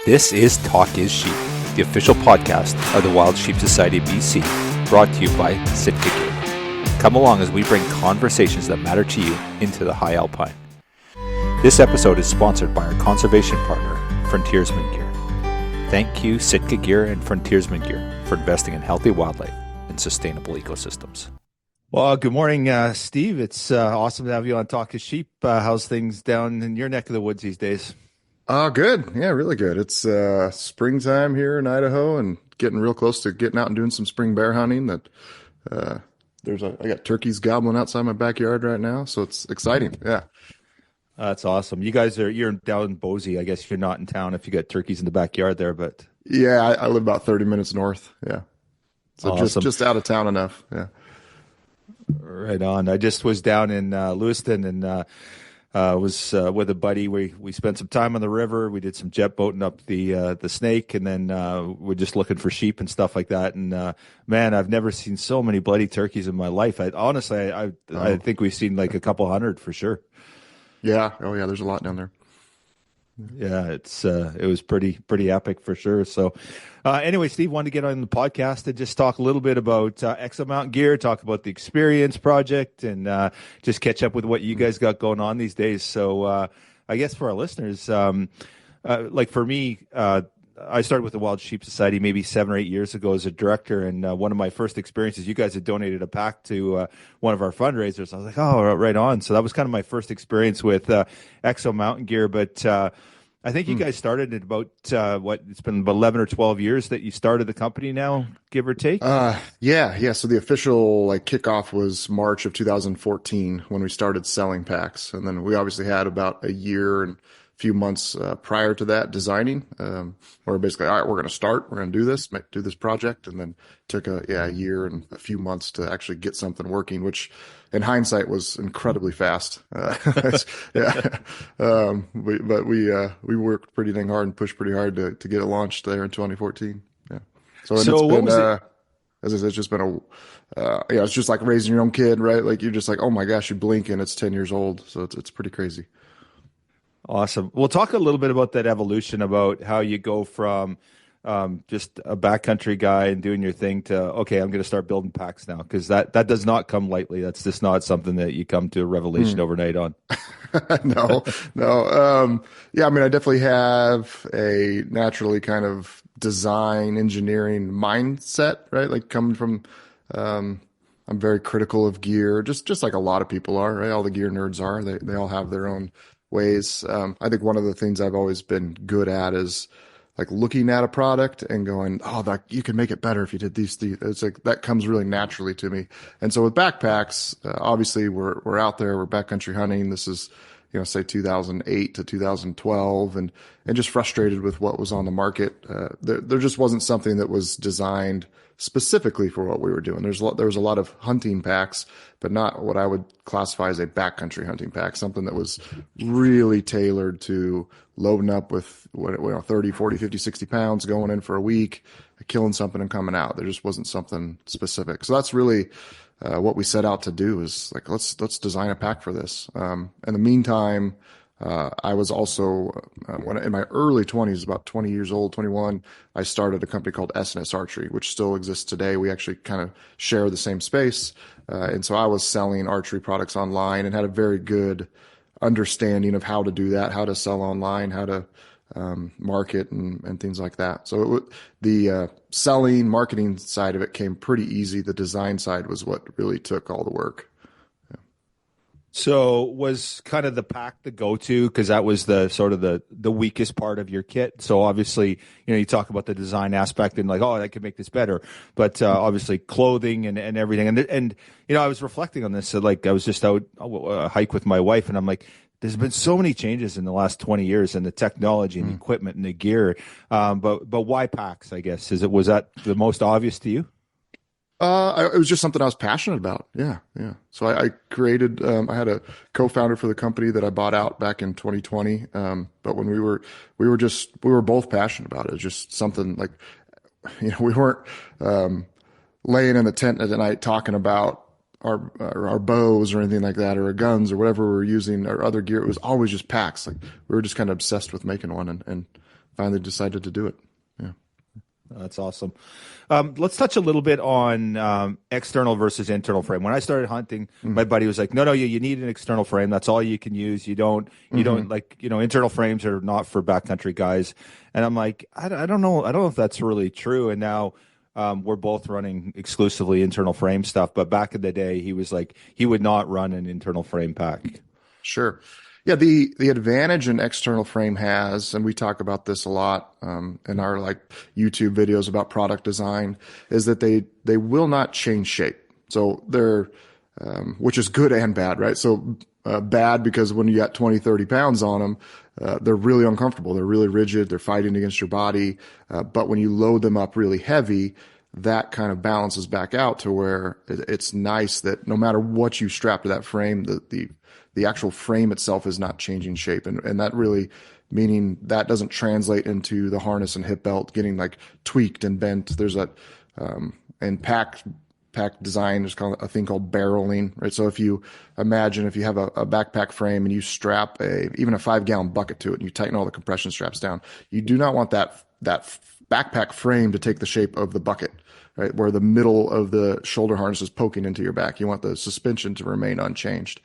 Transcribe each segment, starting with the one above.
This is Talk is Sheep, the official podcast of the Wild Sheep Society of BC, brought to you by Sitka Gear. Come along as we bring conversations that matter to you into the high alpine. This episode is sponsored by our conservation partner, Frontiersman Gear. Thank you, Sitka Gear and Frontiersman Gear, for investing in healthy wildlife and sustainable ecosystems. Well, good morning, Steve. It's awesome to have you on Talk is Sheep. How's things down in your neck of the woods these days? Good. Yeah, really good. It's springtime here in Idaho and getting real close to getting out and doing some spring bear hunting. I got turkeys gobbling outside my backyard right now, so it's exciting. Yeah. That's awesome. You're down in Boise. I guess you're not in town if you got turkeys in the backyard there, but yeah, I live about 30 minminutes north. Yeah. So awesome. just out of town enough. Yeah. Right on. I just was down in Lewiston and was with a buddy. We spent some time on the river. We did some jet boating up the Snake, and then we're just looking for sheep and stuff like that. And man, I've never seen so many bloody turkeys in my life. I think we've seen like a couple hundred for sure. Yeah. Oh yeah. There's a lot down there. Yeah, it was pretty epic for sure. So anyway, Steve wanted to get on the podcast and just talk a little bit about Exo Mtn Gear, talk about the experience project, and just catch up with what you guys got going on these days. So I guess for our listeners, like for me, I started with the Wild Sheep Society maybe 7 or 8 years ago as a director, and one of my first experiences, you guys had donated a pack to one of our fundraisers. I was like, oh, right on. So that was kind of my first experience with Exo Mtn Gear, but I think you guys started at about, it's been about 11 or 12 years that you started the company now, give or take? Yeah. So the official kickoff was March of 2014 when we started selling packs. And then we obviously had about a year and few months prior to that designing, where basically, all right, we're going to do this project. And then took a year and a few months to actually get something working, which in hindsight was incredibly fast. Yeah. But we worked pretty dang hard and pushed pretty hard to get it launched there in 2014. Yeah. It's just been it's just like raising your own kid, right? Like you're just like, oh my gosh, you blink and it's 10 years old. So it's pretty crazy. Awesome. We'll talk a little bit about that evolution, about how you go from just a backcountry guy and doing your thing to, okay, I'm going to start building packs now, because that does not come lightly. That's just not something that you come to a revelation overnight on. No. Yeah, I mean, I definitely have a naturally kind of design engineering mindset, right? Like coming from, I'm very critical of gear, just like a lot of people are, right? All the gear nerds are. They all have their own ways. I think one of the things I've always been good at is like looking at a product and going, oh, that you can make it better if you did these things. It's like that comes really naturally to me. And so with backpacks, obviously we're out there, we're backcountry hunting. This is, say 2008 to 2012, and just frustrated with what was on the market. There just wasn't something that was designed specifically for what we were doing. There was a lot of hunting packs, but not what I would classify as a backcountry hunting pack, something that was really tailored to loading up with 30, 40, 50, 60 pounds, going in for a week, killing something and coming out. There just wasn't something specific. So that's really what we set out to do, is like, let's design a pack for this. In the meantime, I was also, when in my early 20s, about 20 years old, 21, I started a company called S&S Archery, which still exists today. We actually kind of share the same space. And so I was selling archery products online and had a very good understanding of how to do that, how to sell online, how to market and things like that. So the selling, marketing side of it came pretty easy. The design side was what really took all the work. So was kind of the pack the go-to, because that was the sort of the weakest part of your kit. So obviously, you talk about the design aspect and like, oh, I could make this better. But obviously clothing and everything. And I was reflecting on this. So like I was just out a hike with my wife, and I'm like, there's been so many changes in the last 20 years in the technology and the equipment and the gear. But why packs, I guess? Was that the most obvious to you? It was just something I was passionate about. Yeah. So I created, I had a co-founder for the company that I bought out back in 2020. But when we were both passionate about it. It was just something like, we weren't, laying in the tent at night talking about, our bows or anything like that, or our guns or whatever we were using, or other gear. It was always just packs. Like we were just kind of obsessed with making one, and finally decided to do it. Yeah. That's awesome. Let's touch a little bit on external versus internal frame. When I started hunting, my buddy was like, "No, no, you need an external frame. That's all you can use. You don't like, internal frames are not for backcountry guys." And I'm like, I don't know. I don't know if that's really true. And now we're both running exclusively internal frame stuff. But back in the day, he was like, he would not run an internal frame pack. Sure. Yeah, the advantage an external frame has, and we talk about this a lot in our like YouTube videos about product design, is that they will not change shape. So they're which is good and bad, right? So bad because when you got 20, 30 pounds on them, they're really uncomfortable. They're really rigid. They're fighting against your body. But when you load them up really heavy, that kind of balances back out to where it's nice that no matter what you strap to that frame, the actual frame itself is not changing shape. And that really meaning that doesn't translate into the harness and hip belt getting like tweaked and bent. There's and pack design, there's kind of a thing called barreling, right? So if you imagine if you have a backpack frame and you strap even a 5-gallon bucket to it and you tighten all the compression straps down, you do not want that backpack frame to take the shape of the bucket, right? Where the middle of the shoulder harness is poking into your back. You want the suspension to remain unchanged.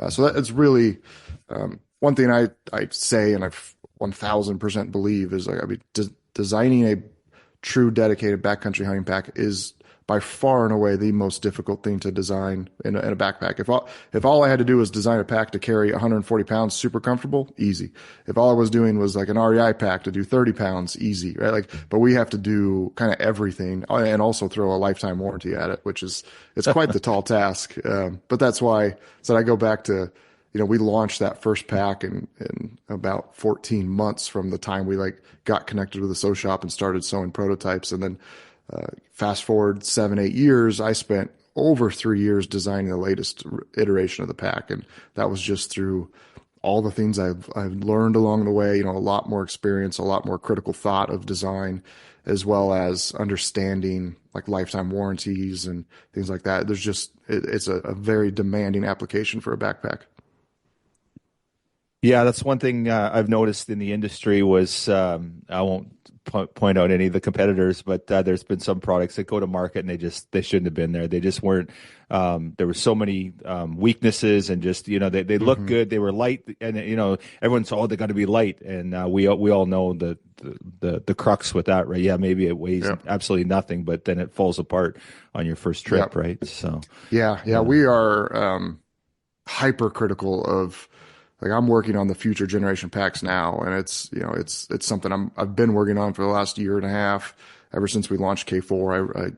So that is really one thing I say, and I've 1000% believe is like, designing a true dedicated backcountry hunting pack is by far and away the most difficult thing to design in a backpack. If all I had to do was design a pack to carry 140 pounds, super comfortable, easy. If all I was doing was like an REI pack to do 30 pounds, easy, right? Like, but we have to do kind of everything and also throw a lifetime warranty at it, it's quite the tall task. But that's why, so I go back to, we launched that first pack in about 14 months from the time we like got connected with the sew shop and started sewing prototypes. And then, fast forward 7-8 years, I spent over 3 years designing the latest iteration of the pack. And that was just through all the things I've learned along the way, a lot more experience, a lot more critical thought of design, as well as understanding like lifetime warranties and things like that. There's just, it's a very demanding application for a backpack. Yeah, that's one thing I've noticed in the industry was I won't point out any of the competitors, but there's been some products that go to market and they shouldn't have been there. They just weren't. There were so many weaknesses and just they look good. They were light, and everyone's they're going to be light, and we all know the crux with that, right? Yeah, maybe it weighs absolutely nothing, but then it falls apart on your first trip, right? So yeah, we are hypercritical of. Like I'm working on the future generation packs now, and it's something I've been working on for the last year and a half, ever since we launched K4. I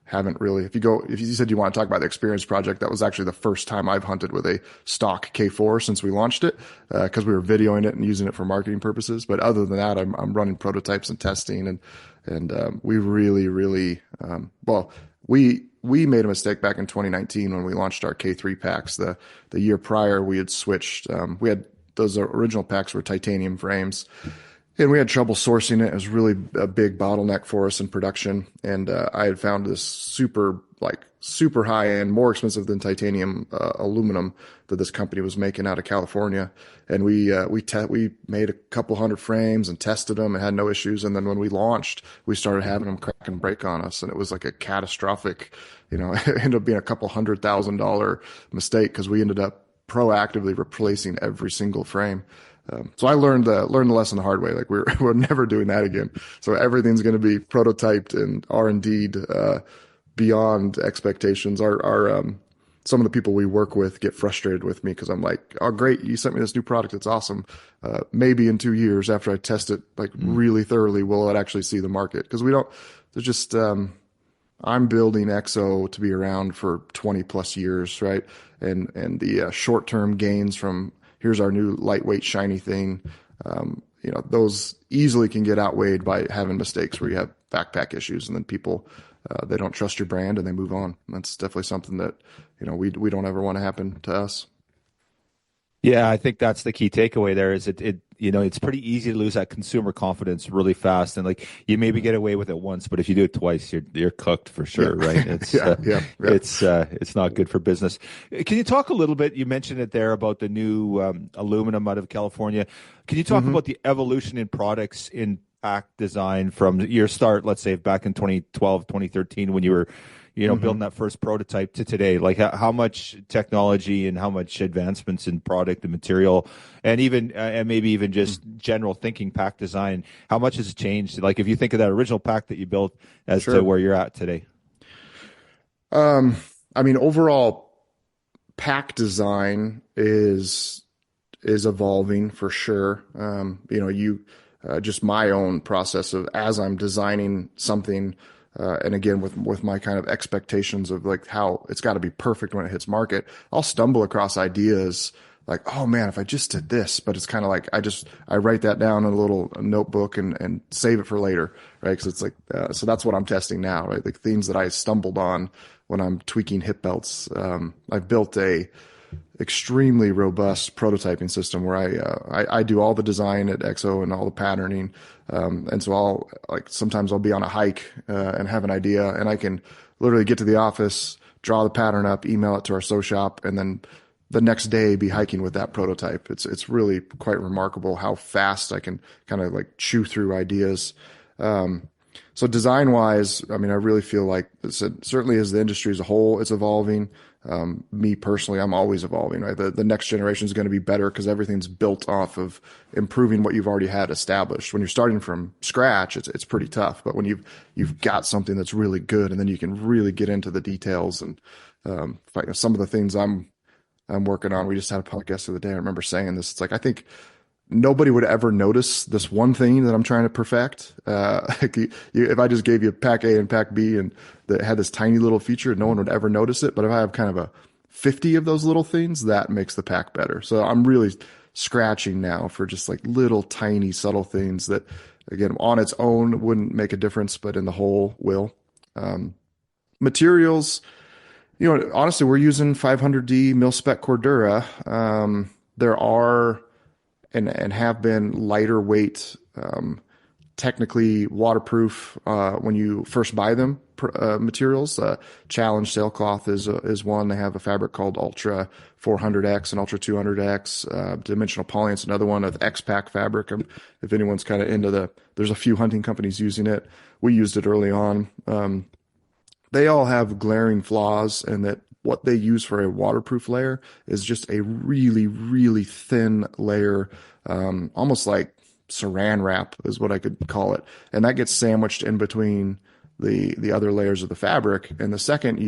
haven't really. If you said you want to talk about the experience project, that was actually the first time I've hunted with a stock K4 since we launched it, because we were videoing it and using it for marketing purposes. But other than that, I'm running prototypes and testing, and we really we made a mistake back in 2019 when we launched our K3 packs. The year prior, we had switched. We had those original packs were titanium frames, and we had trouble sourcing it. It was really a big bottleneck for us in production. And I had found this super high end, more expensive than titanium aluminum that this company was making out of California. And we made a couple hundred frames and tested them and had no issues. And then when we launched, we started having them crack and break on us, and it was like a catastrophic. It ended up being a couple $100,000 mistake because we ended up proactively replacing every single frame. So I learned the lesson the hard way. Like we're never doing that again. So everything's going to be prototyped and R&D'd beyond expectations. Our some of the people we work with get frustrated with me because I'm like, oh great, you sent me this new product, it's awesome. Maybe in 2 years after I test it really thoroughly, will it actually see the market? Because we don't. There's just I'm building Exo to be around for 20 plus years, right? And the short term gains from here's our new lightweight shiny thing. Those easily can get outweighed by having mistakes where you have backpack issues, and then people they don't trust your brand and they move on. That's definitely something that we don't ever want to happen to us. Yeah, I think that's the key takeaway there is it's pretty easy to lose that consumer confidence really fast. And like you maybe get away with it once, but if you do it twice, you're cooked for Yeah. sure, right? It's Yeah. it's not good for business. Can you talk a little bit? You mentioned it there about the new aluminum out of California. Can you talk Hmm. about the evolution in products in pack design from your start, let's say back in 2012, 2013, when you were building Hmm. that first prototype to today? Like how much technology and how much advancements in product and material, and even and maybe even just general thinking pack design, how much has changed? Like if you think of that original pack that you built as to Sure. where you're at today. Um, I mean, overall pack design is evolving for sure. Just my own process of as I'm designing something, and again with my kind of expectations of like how it's got to be perfect when it hits market, I'll stumble across ideas like, oh man, if I just did this, but it's kind of like I write that down in a little notebook and save it for later, right? Because it's like so that's what I'm testing now, right? Like things that I stumbled on when I'm tweaking hip belts. I've built a extremely robust prototyping system where I do all the design at Exo and all the patterning. And so I'll like sometimes I'll be on a hike and have an idea, and I can literally get to the office, draw the pattern up, email it to our sew shop, and then the next day be hiking with that prototype. It's really quite remarkable how fast I can kind of like chew through ideas. So design wise, I mean, I really feel like certainly as the industry as a whole, it's evolving. Me personally, I'm always evolving, right? The next generation is going to be better because everything's built off of improving what you've already had established. When you're starting from scratch, it's pretty tough. But when you've got something that's really good, and then you can really get into the details and some of the things I'm working on. We just had a podcast the other day. I remember saying this. It's like I think nobody would ever notice this one thing that I'm trying to perfect. If I just gave you pack A and pack B and that had this tiny little feature, no one would ever notice it. But if I have kind of a 50 of those little things, that makes the pack better. So I'm really scratching now for just like little tiny subtle things that, again, on its own wouldn't make a difference, but in the whole will. Materials, honestly, we're using 500D mil spec Cordura. There are and have been lighter weight, technically waterproof when you first buy them materials. Challenge sailcloth is one. They have a fabric called Ultra 400X and Ultra 200X. Dimensional Polyant's another one of X-Pack fabric. If anyone's kind of into there's a few hunting companies using it. We used it early on. They all have glaring flaws, and that what they use for a waterproof layer is just a really, really thin layer, almost like saran wrap is what I could call it. And that gets sandwiched in between the other layers of the fabric. And the second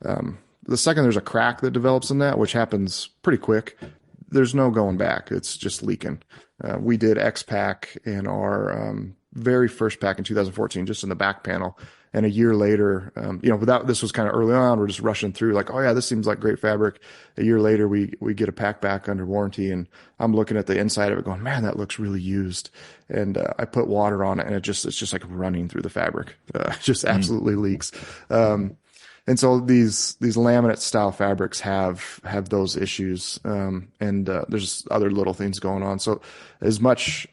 there's a crack that develops in that, which happens pretty quick, there's no going back. It's just leaking. We did X-Pack in our very first pack in 2014, just in the back panel. And a year later, this was kind of early on. We're just rushing through like, oh yeah, this seems like great fabric. A year later, we get a pack back under warranty, and I'm looking at the inside of it going, man, that looks really used. And I put water on it, and it's just like running through the fabric. It just absolutely leaks. And so these laminate style fabrics have those issues. And there's other little things going on. So as much,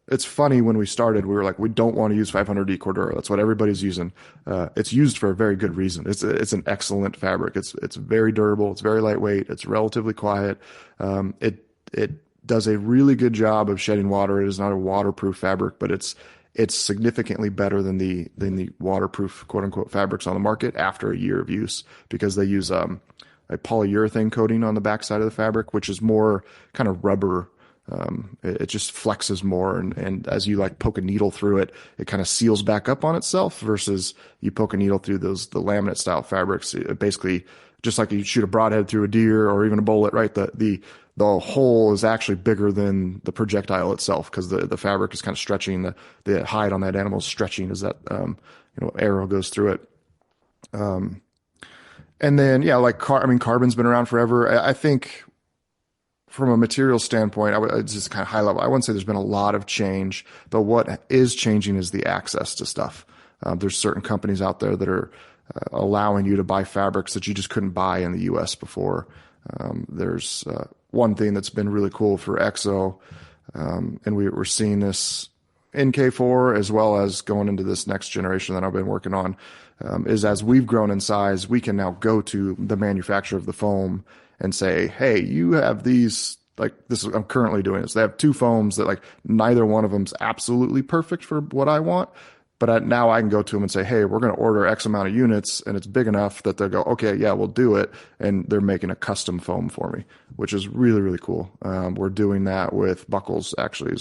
it's funny when we started, we were like, we don't want to use 500D Cordura. That's what everybody's using. It's used for a very good reason. It's an excellent fabric. It's very durable. It's very lightweight. It's relatively quiet. It does a really good job of shedding water. It is not a waterproof fabric, but it's significantly better than the waterproof quote unquote fabrics on the market after a year of use, because they use a polyurethane coating on the backside of the fabric, which is more kind of rubber. It just flexes more, and as you like poke a needle through it, it kind of seals back up on itself, versus you poke a needle through the laminate style fabrics. It basically, just like you shoot a broadhead through a deer or even a bullet, right? The hole is actually bigger than the projectile itself, because the fabric is kind of stretching, the hide on that animal is stretching as that arrow goes through it. And then like carbon's been around forever. I think from a material standpoint, it's just kind of high level. I wouldn't say there's been a lot of change, but what is changing is the access to stuff. There's certain companies out there that are allowing you to buy fabrics that you just couldn't buy in the U.S. before. There's one thing that's been really cool for Exo. And we're seeing this in K4 as well as going into this next generation that I've been working on, is as we've grown in size, we can now go to the manufacturer of the foam and say, hey, you have these, like this, I'm currently doing this. They have two foams that like neither one of them's absolutely perfect for what I want. But now I can go to them and say, hey, we're going to order X amount of units, and it's big enough that they'll go, okay, yeah, we'll do it. And they're making a custom foam for me, which is really, really cool. We're doing that with buckles, actually,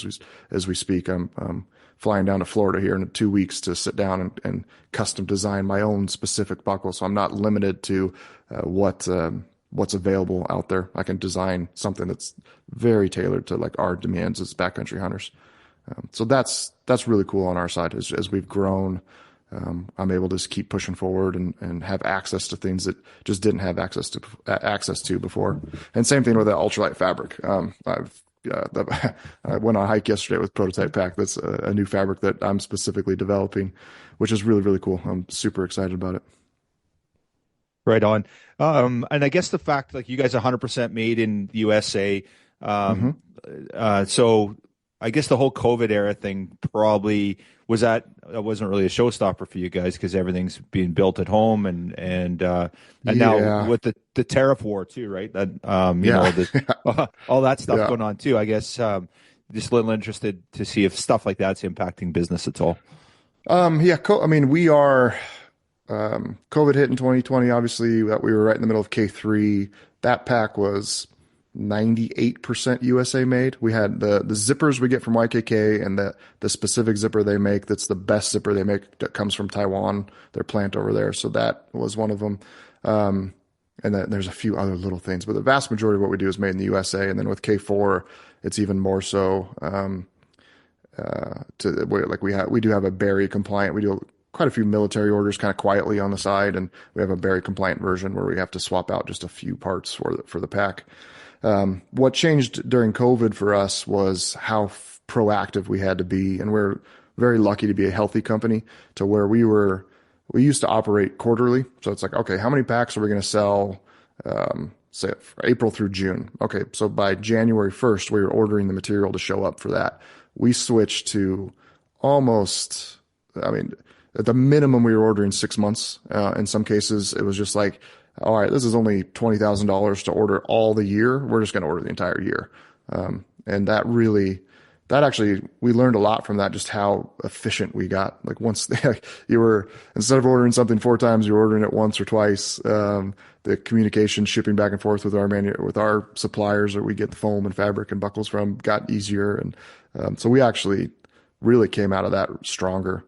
as we speak. I'm flying down to Florida here in 2 weeks to sit down and custom design my own specific buckle. So I'm not limited to what's available out there. I can design something that's very tailored to like our demands as backcountry hunters. So that's really cool on our side. As we've grown, I'm able to just keep pushing forward and have access to things that just didn't have access to before. And same thing with the ultralight fabric. I went on a hike yesterday with Prototype Pack. That's a new fabric that I'm specifically developing, which is really, really cool. I'm super excited about it. Right on. And I guess the fact like you guys are 100% made in the USA. Mm-hmm. So I guess the whole COVID era thing probably that wasn't really a showstopper for you guys because everything's being built at home and now with the tariff war too, right? That all that stuff going on too. I guess just a little interested to see if stuff like that's impacting business at all. I mean, we are COVID hit in 2020. Obviously, that we were right in the middle of K3. That pack was 98% USA made. We had the zippers we get from YKK and the specific zipper they make that's the best zipper they make that comes from Taiwan, their plant over there. So that was one of them. And then there's a few other little things, but the vast majority of what we do is made in the USA. And then with K4, it's even more so. We do have a Berry compliant. We do quite a few military orders kind of quietly on the side, and we have a Berry compliant version where we have to swap out just a few parts for the pack. What changed during COVID for us was how proactive we had to be. And we're very lucky to be a healthy company to where we used to operate quarterly. So it's like, okay, how many packs are we going to sell, say April through June? Okay. So by January 1st, we were ordering the material to show up for that. We switched to almost, I mean, at the minimum we were ordering 6 months. In some cases it was just like, all right, this is only $20,000 to order all the year. We're just going to order the entire year. And that actually, we learned a lot from that, just how efficient we got. Like once instead of ordering something 4 times, you're ordering it once or twice. The communication, shipping back and forth with our suppliers that we get the foam and fabric and buckles from got easier. And so we actually really came out of that stronger.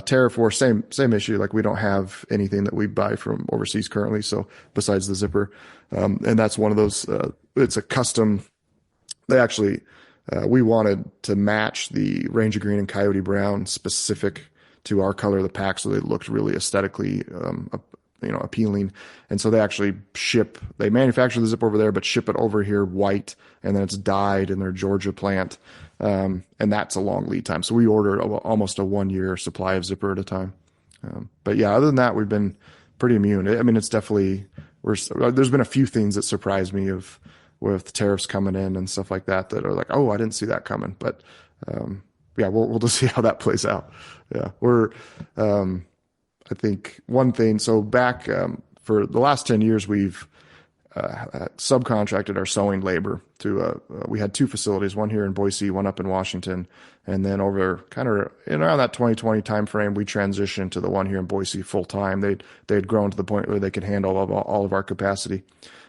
Tariff war, same issue. Like we don't have anything that we buy from overseas currently. So besides the zipper, and that's one of those, it's a custom. We wanted to match the Ranger Green and Coyote Brown specific to our color of the pack. So they looked really aesthetically, appealing. And so they manufacture the zip over there, but ship it over here white, and then it's dyed in their Georgia plant. And that's a long lead time. So we order almost a 1-year supply of zipper at a time. But yeah, other than that, we've been pretty immune. I mean, it's definitely, there's been a few things that surprised me with tariffs coming in and stuff like that are like, oh, I didn't see that coming. But, we'll just see how that plays out. Yeah. I think one thing, so back, for the last 10 years, we've, subcontracted our sewing labor to we had 2 facilities, one here in Boise, one up in Washington, and then over kind of in around that 2020 timeframe, we transitioned to the one here in Boise full time. They'd grown to the point where they could handle all of our capacity,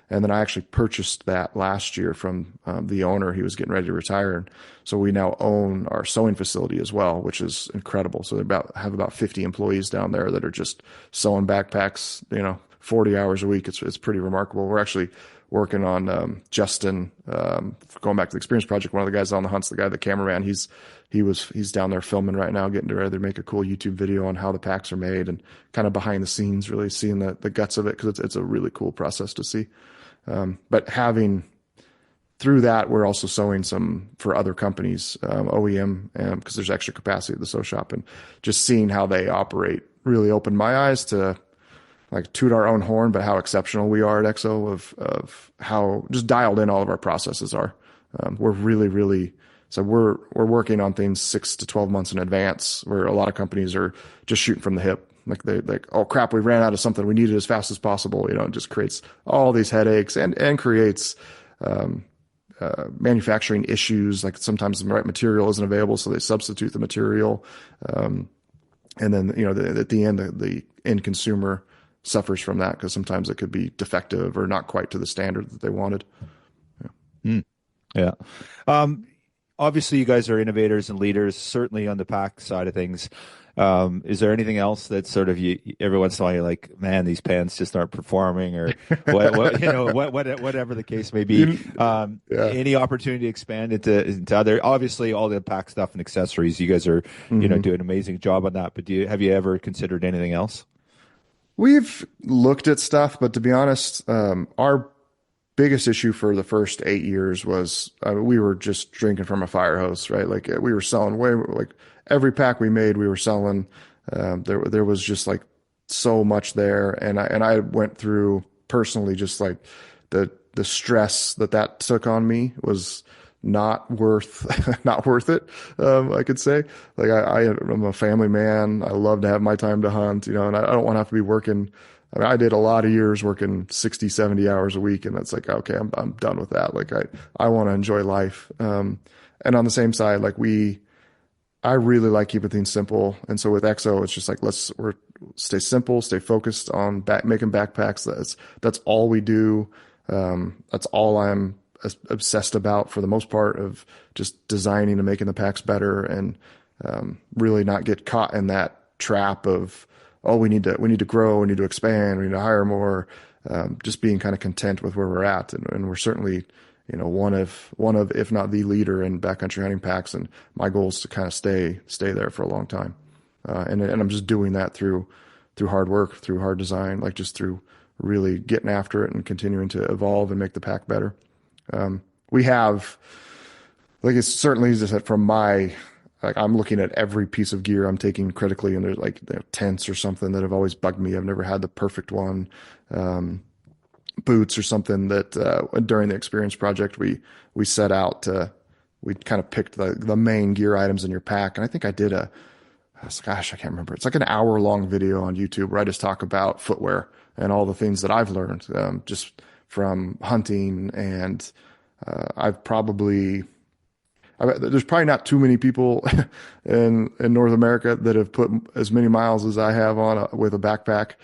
and then I actually purchased that last year from the owner. He was getting ready to retire, and so we now own our sewing facility as well, which is incredible. So they have about 50 employees down there that are just sewing backpacks, 40 hours a week. It's pretty remarkable. We're actually working on Justin, going back to the Experience Project. One of the guys on the hunt's the guy, the cameraman. He's down there filming right now, getting ready to make a cool YouTube video on how the packs are made and kind of behind the scenes, really seeing the guts of it, because it's a really cool process to see. But through that, we're also sewing some for other companies, OEM, because there's extra capacity at the sew shop, and just seeing how they operate really opened my eyes to like toot our own horn, but how exceptional we are at Exo of how just dialed in all of our processes are. We're really, really So we're working on things 6 to 12 months in advance, where a lot of companies are just shooting from the hip. Like they like, oh crap, we ran out of something. We need it as fast as possible. You know, it just creates all these headaches and creates manufacturing issues. Like sometimes the right material isn't available, so they substitute the material. And then, you know, at the end, the end consumer suffers from that because sometimes it could be defective or not quite to the standard that they wanted. Mm, yeah. Obviously, you guys are innovators and leaders, certainly on the pack side of things. Is there anything else that sort of you every once in a while you're like, man, these pants just aren't performing, or whatever the case may be? Yeah. Any opportunity to expand into other? Obviously, all the pack stuff and accessories, you guys are Mm-hmm. doing an amazing job on that. But have you ever considered anything else? We've looked at stuff, but to be honest, our biggest issue for the first 8 years was we were just drinking from a fire hose, right? Like we were selling way like every pack we made, we were selling. There was just like so much there, and I went through personally just like the stress that took on me was not worth not worth it. I could say like I'm a family man. I love to have my time to hunt, you know, and I don't want to have to be working. I mean, I did a lot of years working 60, 70 hours a week, and that's like, okay, I'm done with that. Like I want to enjoy life. And on the same side, like I really like keeping things simple. And so with Exo, it's just like, we're stay simple, stay focused on making backpacks. That's all we do. That's all I'm obsessed about for the most part, of just designing and making the packs better, and really not get caught in that trap of, oh, we need to grow, we need to expand, we need to hire more. Just being kind of content with where we're at, and we're certainly, you know, one of if not the leader in backcountry hunting packs, and my goal is to kind of stay there for a long time. And I'm just doing that through hard work, through hard design, like just through really getting after it and continuing to evolve and make the pack better. We have, like, it's certainly just that from my, like, I'm looking at every piece of gear I'm taking critically, and there's like tents or something that have always bugged me. I've never had the perfect one. Boots or something that during the experience project we set out to, we kind of picked the main gear items in your pack, and I think I did gosh, I can't remember. It's like an hour-long video on YouTube where I just talk about footwear and all the things that I've learned just from hunting. And there's probably not too many people in North America that have put as many miles as I have on with a backpack,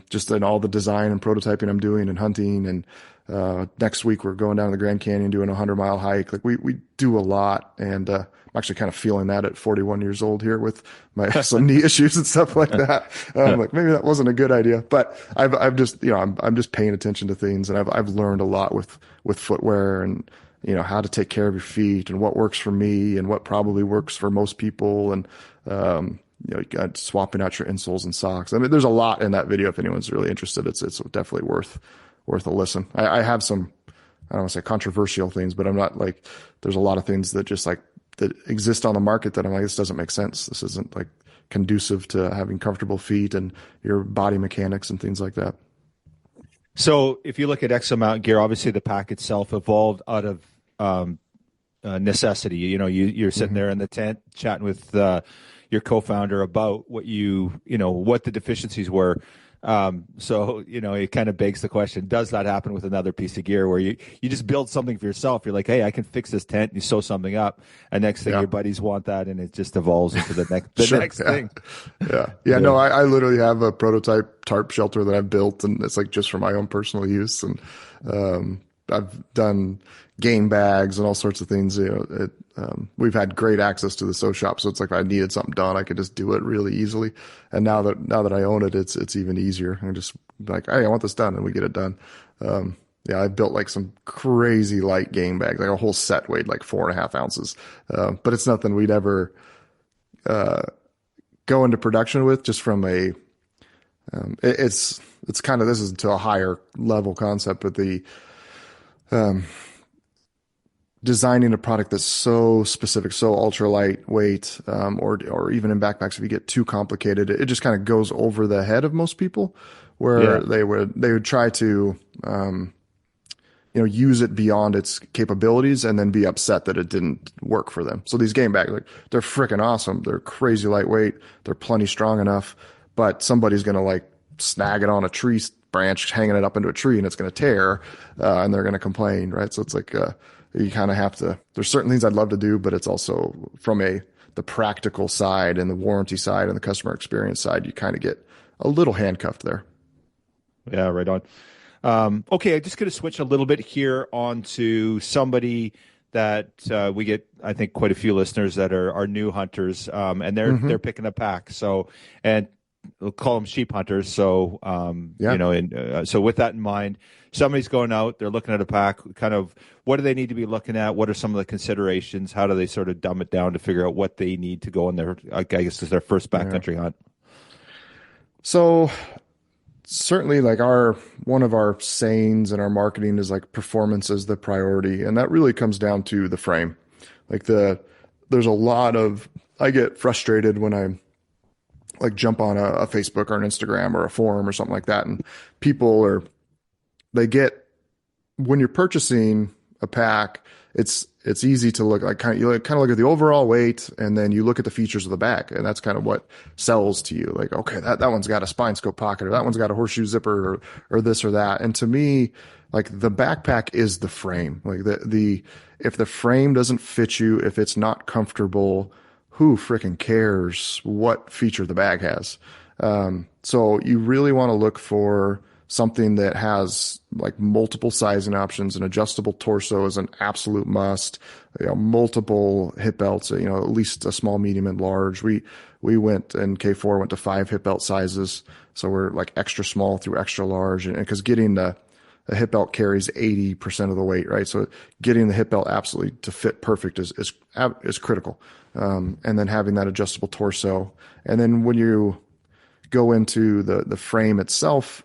just in all the design and prototyping I'm doing and hunting. And next week we're going down to the Grand Canyon doing a 100-mile hike. Like we do a lot, and I'm actually kind of feeling that at 41 years old here with some knee issues and stuff like that. Like maybe that wasn't a good idea, but I've just, you know, I'm just paying attention to things, and I've learned a lot with footwear, and you know, how to take care of your feet and what works for me and what probably works for most people. And, you know, swapping out your insoles and socks. I mean, there's a lot in that video. If anyone's really interested, it's definitely worth a listen. I have some, I don't want to say controversial things, but I'm not like, there's a lot of things that just like, that exist on the market that I'm like, this doesn't make sense. This isn't like conducive to having comfortable feet and your body mechanics and things like that. So if you look at Exo Mtn Gear, obviously the pack itself evolved out of necessity. You know, you're sitting there in the tent chatting with your co-founder about what what the deficiencies were. So, you know, it kind of begs the question, does that happen with another piece of gear where you just build something for yourself? You're like, hey, I can fix this tent. And you sew something up. And next thing your buddies want that. And it just evolves into the next thing. Yeah. No, I literally have a prototype tarp shelter that I've built, and it's like just for my own personal use. And, I've done game bags and all sorts of things. You know, we've had great access to the sew shop, so it's like if I needed something done, I could just do it really easily. And now that I own it, it's even easier. I'm just like, hey, I want this done, and we get it done. Yeah, I built like some crazy light game bags, like a whole set weighed like 4.5 ounces. But it's nothing we'd ever go into production with, just from it's kind of, this is to a higher level concept, but designing a product that's so specific, so ultra lightweight, or even in backpacks, if you get too complicated, it just kind of goes over the head of most people, where they would try to, use it beyond its capabilities and then be upset that it didn't work for them. So these game bags, like, they're freaking awesome. They're crazy lightweight. They're plenty strong enough, but somebody's going to like snag it on a tree branch, hanging it up into a tree, and it's going to tear, and they're going to complain, right? So it's like, you kind of have to, there's certain things I'd love to do, but it's also from the practical side and the warranty side and the customer experience side, you kind of get a little handcuffed there. Yeah, right on. Okay, I'm just going to switch a little bit here onto somebody that we get, I think, quite a few listeners that are new hunters, and they're picking a pack. So, and we'll call them sheep hunters. So, so with that in mind, somebody's going out, they're looking at a pack. Kind of, what do they need to be looking at? What are some of the considerations? How do they sort of dumb it down to figure out what they need to go on their, I guess, is their first backcountry hunt? So, certainly, like, one of our sayings in our marketing is like performance is the priority, and that really comes down to the frame. Like, there's a lot of, I get frustrated when I like jump on a Facebook or an Instagram or a forum or something like that, and when you're purchasing a pack, it's easy to look like you look at the overall weight, and then you look at the features of the bag, and that's kind of what sells to you. Like, okay, that one's got a spine scope pocket, or that one's got a horseshoe zipper, or this or that. And to me, like, the backpack is the frame. Like, if the frame doesn't fit you, if it's not comfortable, who freaking cares what feature the bag has? So you really want to look for something that has like multiple sizing options. An adjustable torso is an absolute must. Multiple hip belts, at least a small, medium, and large. We went, in K4 went to 5 hip belt sizes. So we're like extra small through extra large. And because getting the hip belt carries 80% of the weight, right? So getting the hip belt absolutely to fit perfect is critical. And then having that adjustable torso. And then when you go into the frame itself,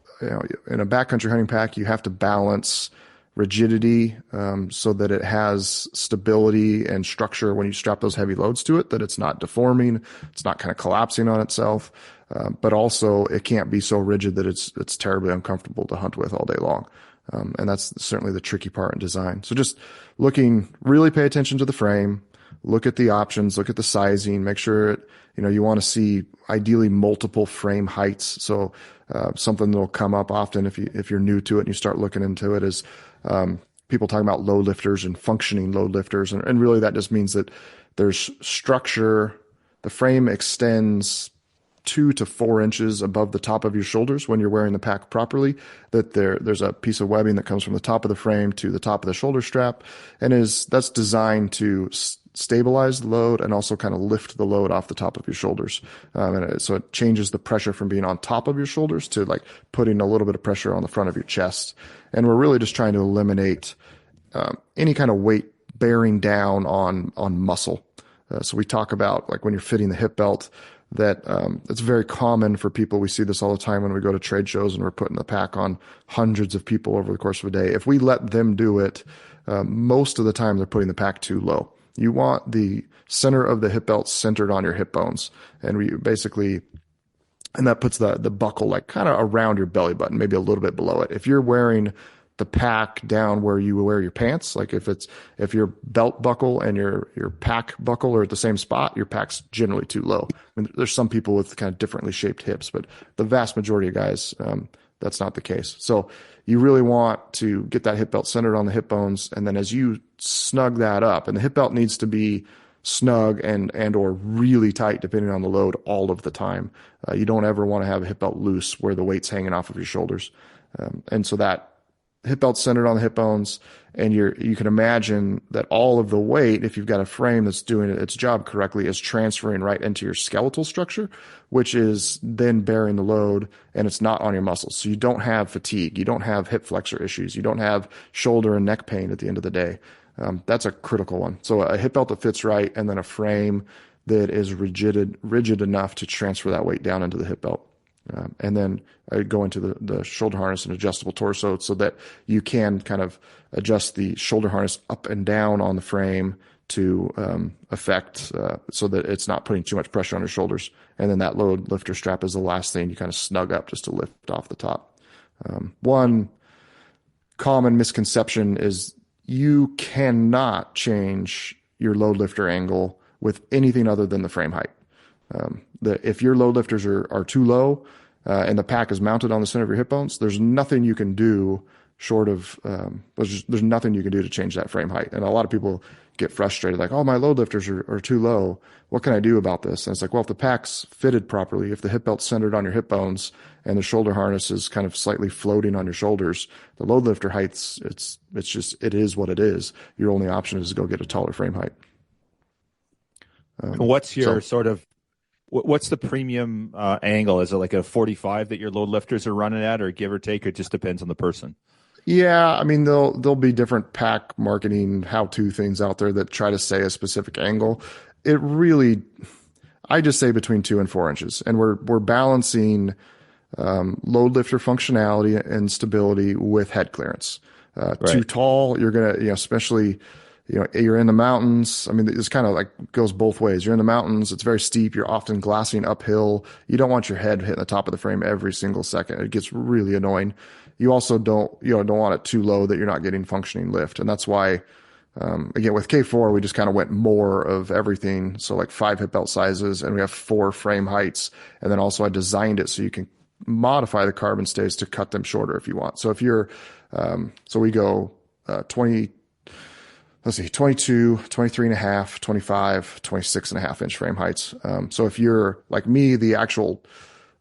in a backcountry hunting pack, you have to balance rigidity, so that it has stability and structure when you strap those heavy loads to it, that it's not deforming, it's not kind of collapsing on itself. But also it can't be so rigid that it's terribly uncomfortable to hunt with all day long. And that's certainly the tricky part in design. So just really pay attention to the frame, look at the options, look at the sizing, make sure you want to see ideally multiple frame heights. So something that'll come up often if you're new to it and you start looking into it is people talking about load lifters and functioning load lifters. And really that just means that there's structure. The frame extends 2 to 4 inches above the top of your shoulders when you're wearing the pack properly, that there's a piece of webbing that comes from the top of the frame to the top of the shoulder strap, and that's designed to stabilize the load and also kind of lift the load off the top of your shoulders. So it changes the pressure from being on top of your shoulders to like putting a little bit of pressure on the front of your chest. And we're really just trying to eliminate any kind of weight bearing down on muscle. So we talk about, like, when you're fitting the hip belt, that it's very common for people. We see this all the time when we go to trade shows and we're putting the pack on hundreds of people over the course of a day. If we let them do it, most of the time they're putting the pack too low. You want the center of the hip belt centered on your hip bones. And that puts the buckle like kind of around your belly button, maybe a little bit below it. If you're wearing the pack down where you wear your pants, like if your belt buckle and your pack buckle are at the same spot, your pack's generally too low. I mean, there's some people with kind of differently shaped hips, but the vast majority of guys, that's not the case. So you really want to get that hip belt centered on the hip bones. And then as you snug that up, and the hip belt needs to be snug and or really tight depending on the load all of the time. You don't ever want to have a hip belt loose where the weight's hanging off of your shoulders. And so that hip belt centered on the hip bones, and you can imagine that all of the weight, if you've got a frame that's doing its job correctly, is transferring right into your skeletal structure, which is then bearing the load, and it's not on your muscles. So you don't have fatigue, you don't have hip flexor issues, you don't have shoulder and neck pain at the end of the day. That's a critical one. So a hip belt that fits right, and then a frame that is rigid enough to transfer that weight down into the hip belt. And then I go into the shoulder harness and adjustable torso so that you can kind of adjust the shoulder harness up and down on the frame to affect so that it's not putting too much pressure on your shoulders. And then that load lifter strap is the last thing you kind of snug up just to lift off the top. One common misconception is you cannot change your load lifter angle with anything other than the frame height. If your load lifters are too low and the pack is mounted on the center of your hip bones, there's nothing you can do short of there's nothing you can do to change that frame height. And a lot of people get frustrated, like, oh, my load lifters are too low. What can I do about this? And it's like, well, if the pack's fitted properly, if the hip belt's centered on your hip bones and the shoulder harness is kind of slightly floating on your shoulders, the load lifter heights, it is what it is. Your only option is to go get a taller frame height. What's your what's the premium angle? Is it like a 45 that your load lifters are running at, or give or take? It just depends on the person. Yeah, I mean, there'll be different pack marketing how-to things out there that try to say a specific angle. It really, I just say between 2 and 4 inches, and we're balancing load lifter functionality and stability with head clearance. Too tall, you're gonna, especially, you're in the mountains. I mean, it's kind of like goes both ways. You're in the mountains. It's very steep. You're often glassing uphill. You don't want your head hitting the top of the frame every single second. It gets really annoying. You also don't want it too low that you're not getting functioning lift. And that's why, again, with K4, we just kind of went more of everything. So like 5 hip belt sizes, and we have 4 frame heights. And then also I designed it so you can modify the carbon stays to cut them shorter if you want. So if you're, so we go 22, 23 and a half, 25, 26 and a half inch frame heights. So if you're like me,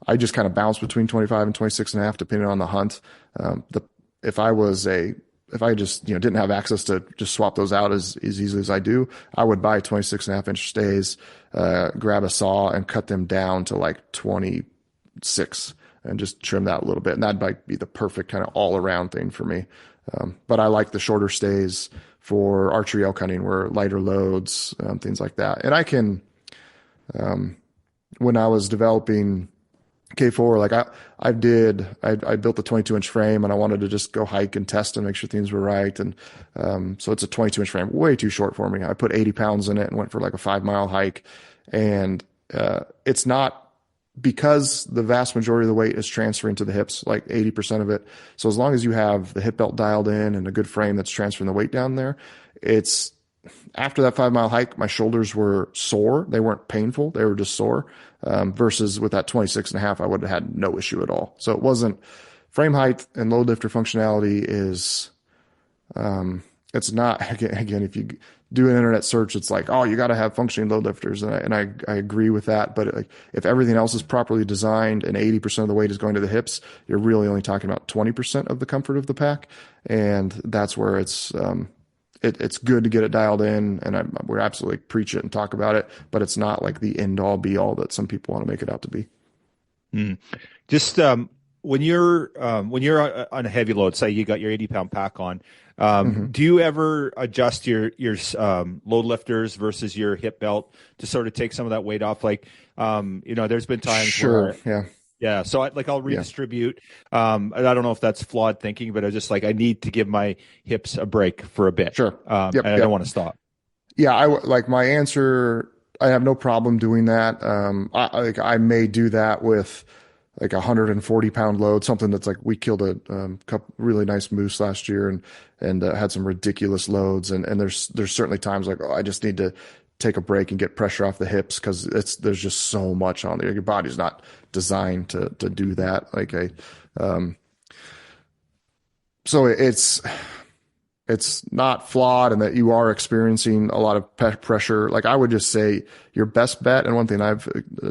I just kind of bounce between 25 and 26 and a half, depending on the hunt. If I just, didn't have access to just swap those out as easily as I do, I would buy 26 and a half inch stays, grab a saw and cut them down to like 26 and just trim that a little bit. And that might be the perfect kind of all around thing for me. But I like the shorter stays for archery elk hunting, where lighter loads, things like that. And I can, when I was developing K4, like I built the 22 inch frame, and I wanted to just go hike and test and make sure things were right. And, so it's a 22 inch frame, way too short for me. I put 80 pounds in it and went for like a 5-mile hike. And, it's not, because the vast majority of the weight is transferring to the hips, like 80% of it. So as long as you have the hip belt dialed in and a good frame that's transferring the weight down there, it's, after that 5-mile hike, my shoulders were sore. They weren't painful. They were just sore. Versus with that 26 and a half, I would have had no issue at all. So it wasn't, frame height and load lifter functionality is, it's not, again, if you do an internet search, it's like, oh, you got to have functioning load lifters. And I agree with that. But like, if everything else is properly designed and 80% of the weight is going to the hips, you're really only talking about 20% of the comfort of the pack. And that's where it's good to get it dialed in. And we absolutely preach it and talk about it, but it's not like the end all be all that some people want to make it out to be. Just, when you're on a heavy load, say you got your 80-pound pack on, do you ever adjust your load lifters versus your hip belt to sort of take some of that weight off? Like, there's been times where, yeah. So I'll redistribute. I don't know if that's flawed thinking, but I just I need to give my hips a break for a bit. Sure. And I don't want to stop. Yeah. My answer, I have no problem doing that. I may do that with like 140-pound load, something that's like, we killed a couple really nice moose last year and had some ridiculous loads. And there's certainly times like, oh, I just need to take a break and get pressure off the hips, because there's just so much on there. Your body's not designed to do that. So it's not flawed, and that you are experiencing a lot of pressure. Like, I would just say your best bet, and one thing I've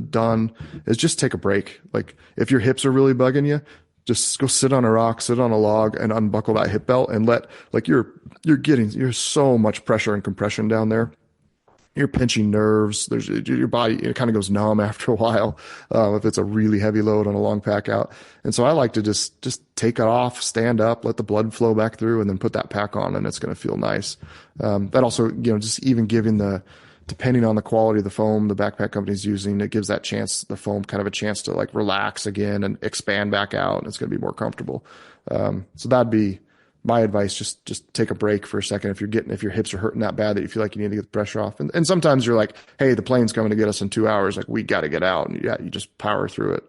done, is just take a break. Like, if your hips are really bugging you, just go sit on a rock, sit on a log, and unbuckle that hip belt, and you're so much pressure and compression down there. You're pinching nerves. Your body, it kind of goes numb after a while, if it's a really heavy load on a long pack out. And so I like to just take it off, stand up, let the blood flow back through, and then put that pack on, and it's going to feel nice. That also, just even depending on the quality of the foam the backpack company's using, it gives the foam kind of a chance to like relax again and expand back out, and it's going to be more comfortable. So that'd be my advice. Just take a break for a second if your hips are hurting that bad that you feel like you need to get the pressure off. And sometimes you're like, hey, the plane's coming to get us in 2 hours. Like, we got to get out, and you just power through it.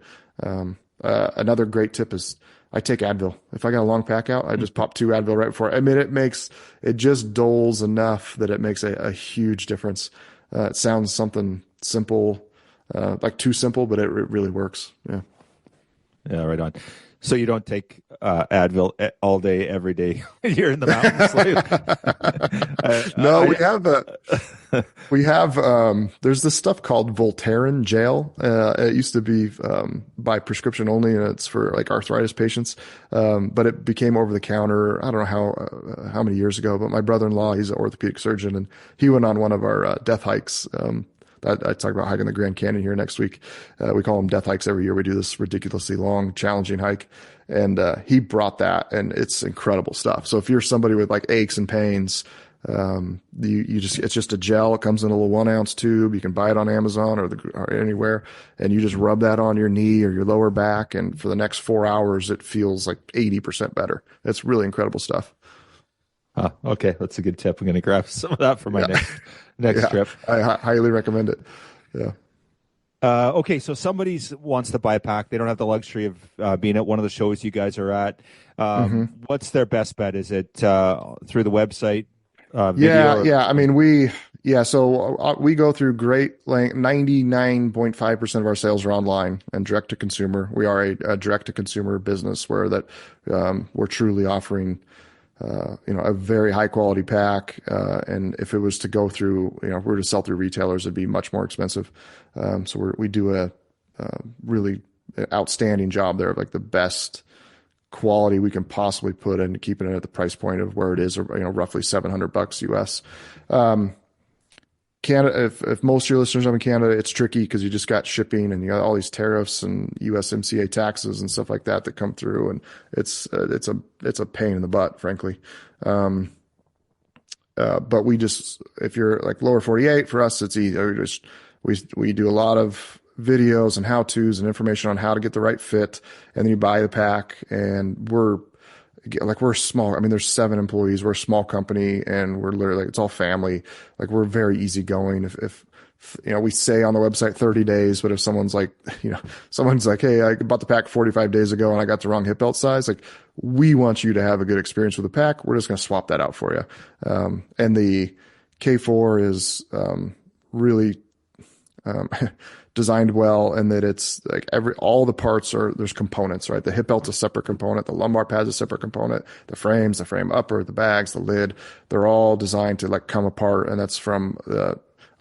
Another great tip is, I take Advil. If I got a long pack out, I just pop 2 Advil right before. I mean, it just doles enough that it makes a huge difference. It sounds something simple, like too simple, but it really works. Yeah. Yeah, right on. So you don't take Advil all day, every day. You're in the mountains. No, I, we have there's this stuff called Voltaren gel. It used to be by prescription only, and it's for like arthritis patients. But it became over the counter. I don't know how many years ago, but my brother-in-law, he's an orthopedic surgeon, and he went on one of our death hikes. I talk about hiking the Grand Canyon here next week. We call them death hikes every year. We do this ridiculously long, challenging hike. And he brought that, and it's incredible stuff. So if you're somebody with like aches and pains, it's just a gel. It comes in a little 1 ounce tube. You can buy it on Amazon or anywhere, and you just rub that on your knee or your lower back. And for the next 4 hours, it feels like 80% better. It's really incredible stuff. Okay, that's a good tip. I'm going to grab some of that for my next trip. I highly recommend it. Yeah. Okay, so somebody wants to buy a pack. They don't have the luxury of being at one of the shows you guys are at. What's their best bet? Is it through the website? Video? Yeah. I mean, so we go through great length. 99.5% of our sales are online and direct to consumer. We are a direct to consumer business where we're truly offering a very high quality pack. And if it was to go through, if we were to sell through retailers, it'd be much more expensive. So we do a really outstanding job there of like the best quality we can possibly put in, keeping it at the price point of where it is, roughly $700 US. Canada, if most of your listeners are in Canada, it's tricky because you just got shipping and you got all these tariffs and USMCA taxes and stuff like that come through, and it's a pain in the butt, frankly. But if you're like lower 48, for us, it's easy. We do a lot of videos and how-tos and information on how to get the right fit, and then you buy the pack, and we're small. I mean, there's 7 employees. We're a small company, and we're literally, it's all family. Like, we're very easygoing. If we say on the website 30 days, but if someone's like, hey, I bought the pack 45 days ago and I got the wrong hip belt size, like, we want you to have a good experience with the pack. We're just going to swap that out for you. And the K4 is really designed well, and that it's like all the parts there's components, right? The hip belt's a separate component, the lumbar pad's a separate component, the frame upper, the bags, the lid, they're all designed to like come apart, and that's from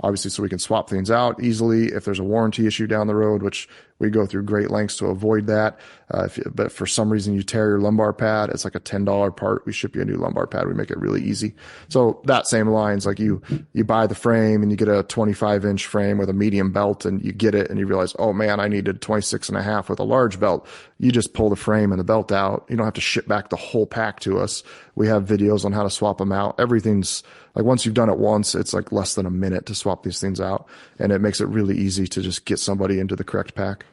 obviously so we can swap things out easily if there's a warranty issue down the road, which we go through great lengths to avoid that. But for some reason you tear your lumbar pad, it's like a $10 part. We ship you a new lumbar pad. We make it really easy. So that same lines, like you buy the frame and you get a 25-inch frame with a medium belt, and you get it and you realize, oh man, I needed 26.5 with a large belt. You just pull the frame and the belt out. You don't have to ship back the whole pack to us. We have videos on how to swap them out. Everything's like, once you've done it once, it's like less than a minute to swap these things out. And it makes it really easy to just get somebody into the correct pack.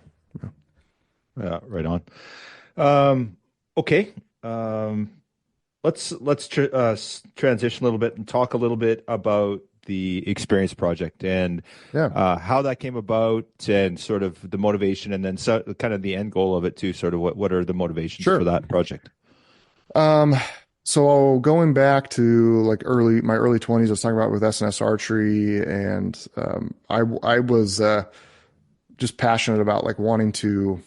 Yeah, right on. Okay. Let's transition a little bit and talk a little bit about the Experience Project and how that came about, and sort of the motivation, and then kind of the end goal of it too. Sort of what are the motivations for that project? So going back to like my early 20s, I was talking about with SNS archery, and I was just passionate about like wanting to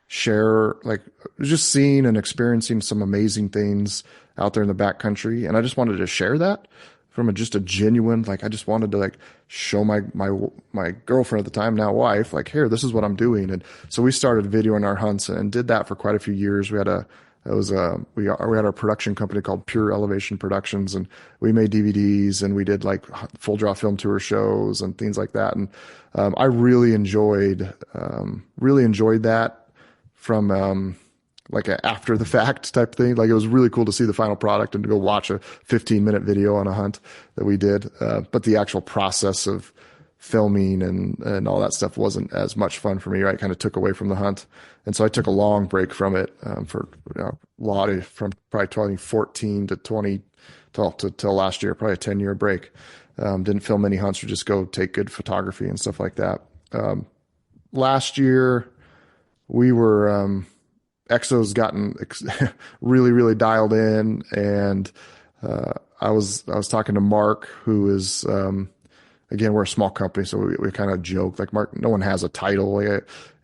share, like just seeing and experiencing some amazing things out there in the backcountry, and I just wanted to share that from just a genuine, like, I just wanted to like show my girlfriend at the time, now wife, like, here, this is what I'm doing. And so we started videoing our hunts and did that for quite a few years. We had our production company called Pure Elevation Productions, and we made DVDs, and we did like full draw film tour shows and things like that. And I really enjoyed that from like a after the fact type thing. Like, it was really cool to see the final product and to go watch a 15-minute video on a hunt that we did. But the actual process of filming and all that stuff wasn't as much fun for me, right? It kind of took away from the hunt. And so I took a long break from it for a lot of, from probably 2014 to till last year, probably a 10-year break. Didn't film any hunts or just go take good photography and stuff like that. Last year we were Exo's gotten really, really dialed in. And I was talking to Mark, who is, again, we're a small company, so we kind of joke like, Mark, no one has a title.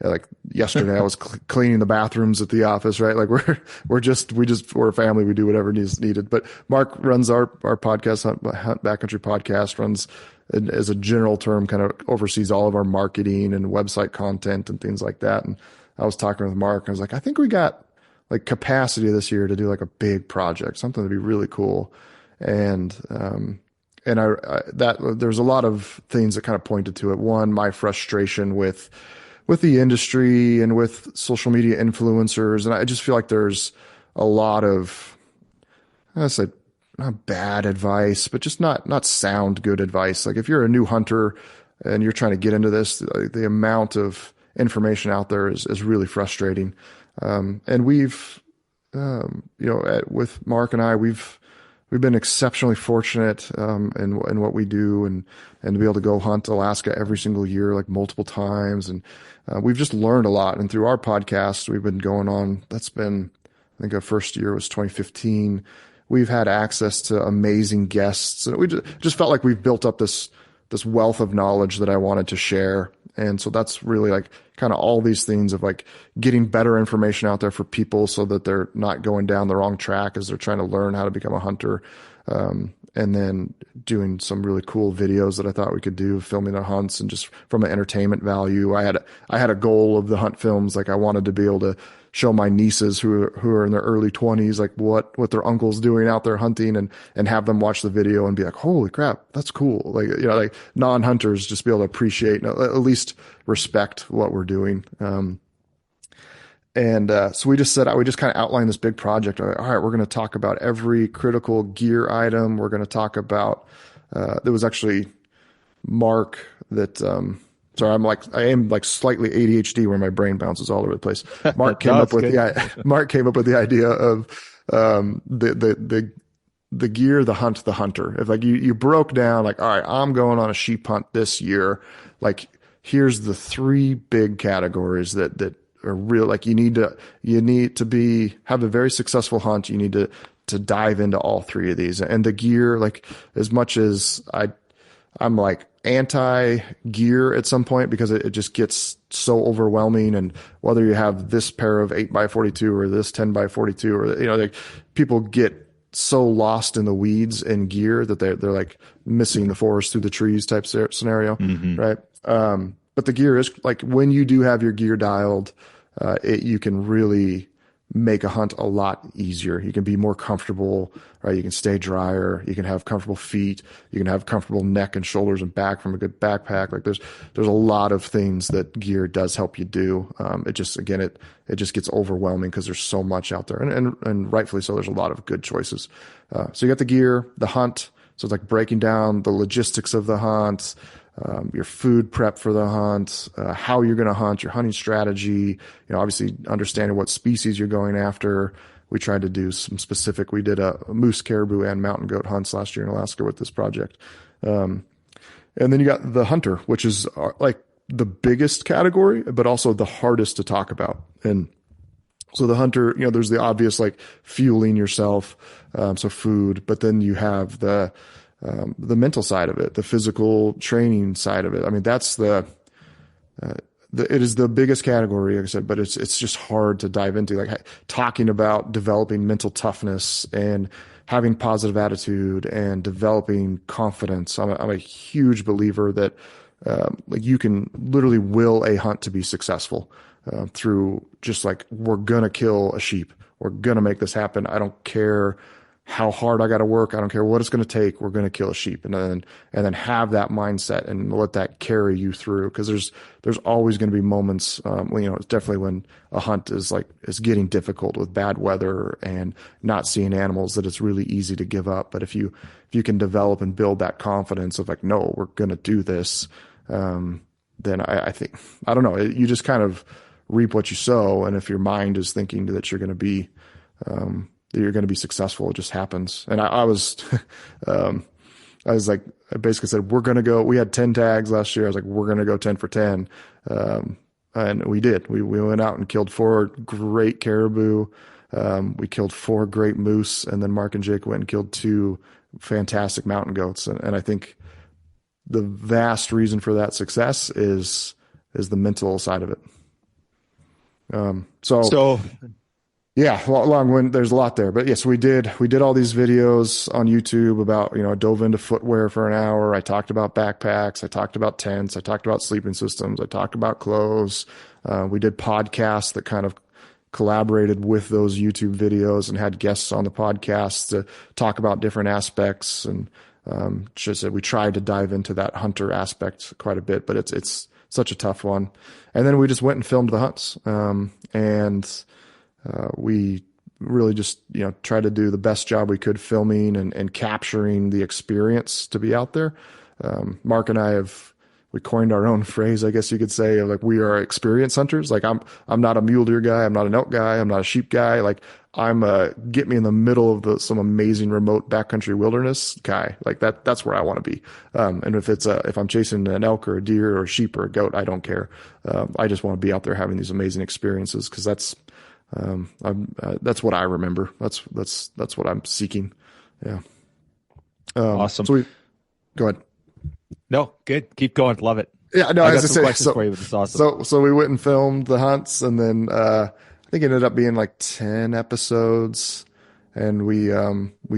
Like yesterday, I was cleaning the bathrooms at the office, right? Like we're a family. We do whatever needed. But Mark runs our podcast, Hunt Backcountry Podcast, runs as a general term, kind of oversees all of our marketing and website content and things like that. And I was talking with Mark. I was like, I think we got like capacity this year to do like a big project, something to be really cool. And there's a lot of things that kind of pointed to it. One, my frustration with the industry and with social media influencers. And I just feel like there's a lot of, I say, not bad advice, but just not sound good advice. Like if you're a new hunter and you're trying to get into this, the amount of information out there is really frustrating. And we've, with Mark and I, we've been exceptionally fortunate in what we do, and to be able to go hunt Alaska every single year, like multiple times. And we've just learned a lot. And through our podcast, we've been going on, that's been, I think our first year was 2015. We've had access to amazing guests. And we just felt like we've built up this wealth of knowledge that I wanted to share. And so that's really like kind of all these things of like getting better information out there for people so that they're not going down the wrong track as they're trying to learn how to become a hunter. And then doing some really cool videos that I thought we could do, filming our hunts, and just from an entertainment value. I had a goal of the hunt films. Like I wanted to be able to show my nieces who are in their early 20s, like what their uncle's doing out there hunting, and have them watch the video and be like, holy crap, that's cool. Like, like non-hunters just be able to appreciate, at least respect what we're doing. So we just kind of outlined this big project. All right, we're going to talk about every critical gear item. We're going to talk about, there was actually Mark that, sorry, I am like slightly ADHD where my brain bounces all over the place. Mark came up with the idea of, the gear, the hunt, the hunter. If like you broke down like, all right, I'm going on a sheep hunt this year. Like here's the three big categories that are real. Like you need to have a very successful hunt. You need to dive into all three of these. And the gear, like as much as I'm like anti-gear at some point because it just gets so overwhelming. And whether you have this pair of 8x42 or this 10x42, or, like people get so lost in the weeds in gear that they're like missing the forest through the trees type scenario. Mm-hmm. Right. But the gear is like when you do have your gear dialed, you can really make a hunt a lot easier. You can be more comfortable, right? You can stay drier. You can have comfortable feet. You can have comfortable neck and shoulders and back from a good backpack. Like there's a lot of things that gear does help you do. It just gets overwhelming because there's so much out there, and rightfully so. There's a lot of good choices. So you got the gear, the hunt. So it's like breaking down the logistics of the hunt, your food prep for the hunt, how you're going to hunt, your hunting strategy, obviously understanding what species you're going after. We tried to do some specific, we did a moose, caribou, and mountain goat hunts last year in Alaska with this project. And then you got the hunter, which is like the biggest category, but also the hardest to talk about. And so the hunter, there's the obvious like fueling yourself, so food, but then you have the mental side of it, the physical training side of it. I mean, that's it is the biggest category, like I said, but it's just hard to dive into, like talking about developing mental toughness and having positive attitude and developing confidence. I'm a huge believer that, like you can literally will a hunt to be successful, through just like, we're going to kill a sheep. We're going to make this happen. I don't care how hard I got to work. I don't care what it's going to take. We're going to kill a sheep, and then have that mindset and let that carry you through. Cause there's always going to be moments, it's definitely when a hunt is getting difficult with bad weather and not seeing animals, that it's really easy to give up. But if you can develop and build that confidence of like, no, we're going to do this. Then I think, I don't know, you just kind of reap what you sow. And if your mind is thinking that you're going to be successful, it just happens. And I was like, I basically said, we had 10 tags last year. I was like, we're going to go 10 for 10. And we did. We went out and killed 4 great caribou. We killed 4 great moose, and then Mark and Jake went and killed 2 fantastic mountain goats. And I think the vast reason for that success is the mental side of it. So So yeah, long wind. There's a lot there, but yes, we did all these videos on YouTube about, I dove into footwear for an hour. I talked about backpacks. I talked about tents. I talked about sleeping systems. I talked about clothes. We did podcasts that kind of collaborated with those YouTube videos and had guests on the podcast to talk about different aspects. And just that we tried to dive into that hunter aspect quite a bit, but it's such a tough one. And then we just went and filmed the hunts. And we really just, tried to do the best job we could filming and capturing the experience to be out there. Mark and I we coined our own phrase, I guess you could say, of like, we are experience hunters. Like I'm not a mule deer guy. I'm not an elk guy. I'm not a sheep guy. Like I'm get me in the middle of some amazing remote backcountry wilderness guy. Like that's where I want to be. And if I'm chasing an elk or a deer or a sheep or a goat, I don't care. I just want to be out there having these amazing experiences, because that's what I remember. That's what I'm seeking. Yeah. awesome. Go ahead. No, good. Keep going. Love it. Yeah, no, I as got I some say, questions for you, but it's awesome. so we went and filmed the hunts, and then I think it ended up being like 10 episodes, and we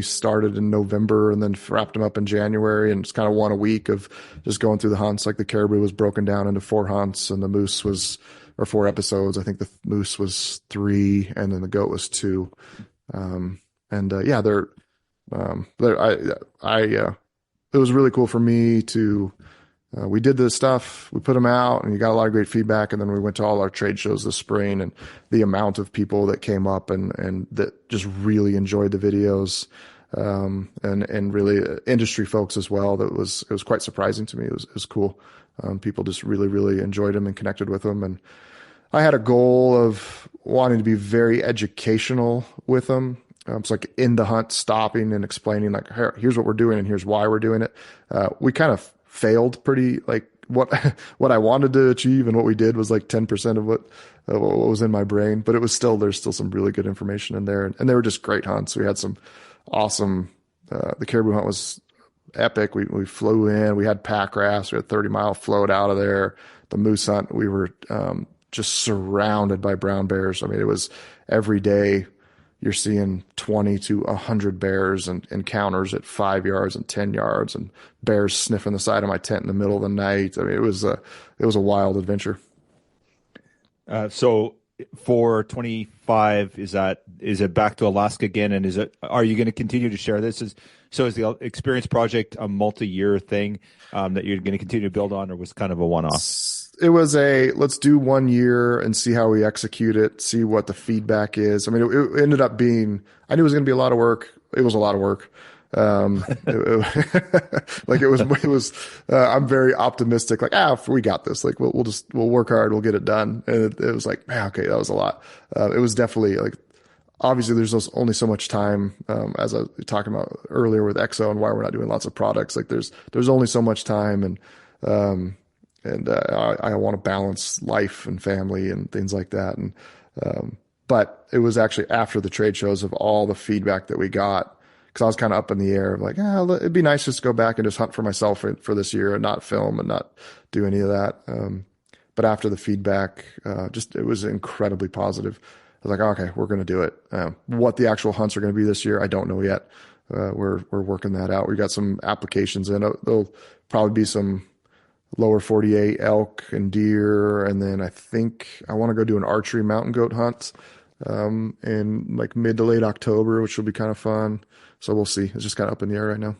started in November and then wrapped them up in January, and just kind of one a week of just going through the hunts. Like the caribou was broken down into 4 hunts, and the moose was, or 4 episodes. I think the moose was 3, and then the goat was 2. It was really cool for me to, we did this stuff, we put them out, and you got a lot of great feedback. And then we went to all our trade shows this spring, and the amount of people that came up and that just really enjoyed the videos, and really industry folks as well. It was quite surprising to me. It was cool. People just really, really enjoyed them and connected with them. And I had a goal of wanting to be very educational with them. So like in the hunt, stopping and explaining, like, here's what we're doing and here's why we're doing it. We kind of failed pretty, like what I wanted to achieve and what we did was like 10% of what was in my brain, but there's still some really good information in there. And they were just great hunts. We had some awesome, the caribou hunt was epic. We flew in, we had pack rafts, we had 30-mile float out of there. The moose hunt, we were, just surrounded by brown bears. I mean, it was every day you're seeing 20 to 100 bears and encounters at 5 yards and 10 yards, and bears sniffing the side of my tent in the middle of the night. I mean, it was a wild adventure. So for 25, is it back to Alaska again? And are you going to continue to share this? Is the Experience Project a multi-year thing that you're going to continue to build on, or was kind of a one-off? It was let's do 1 year and see how we execute it, see what the feedback is. I mean, it ended up being, I knew it was going to be a lot of work. It was a lot of work. I'm very optimistic. Like, we got this. Like, we'll work hard. We'll get it done. And it was like, man, okay, that was a lot. It was definitely like, obviously there's only so much time, as I was talking about earlier with Exo and why we're not doing lots of products. Like there's only so much time, and I want to balance life and family and things like that. And, but it was actually after the trade shows of all the feedback that we got, because I was kind of up in the air, like, it'd be nice just to go back and just hunt for myself for this year and not film and not do any of that. But after the feedback, it was incredibly positive. I was like, okay, we're going to do it. What the actual hunts are going to be this year, I don't know yet. We're working that out. We got some applications in. There'll probably be some lower 48 elk and deer. And then I think I want to go do an archery mountain goat hunt, in like mid to late October, which will be kind of fun. So we'll see. It's just kind of up in the air right now.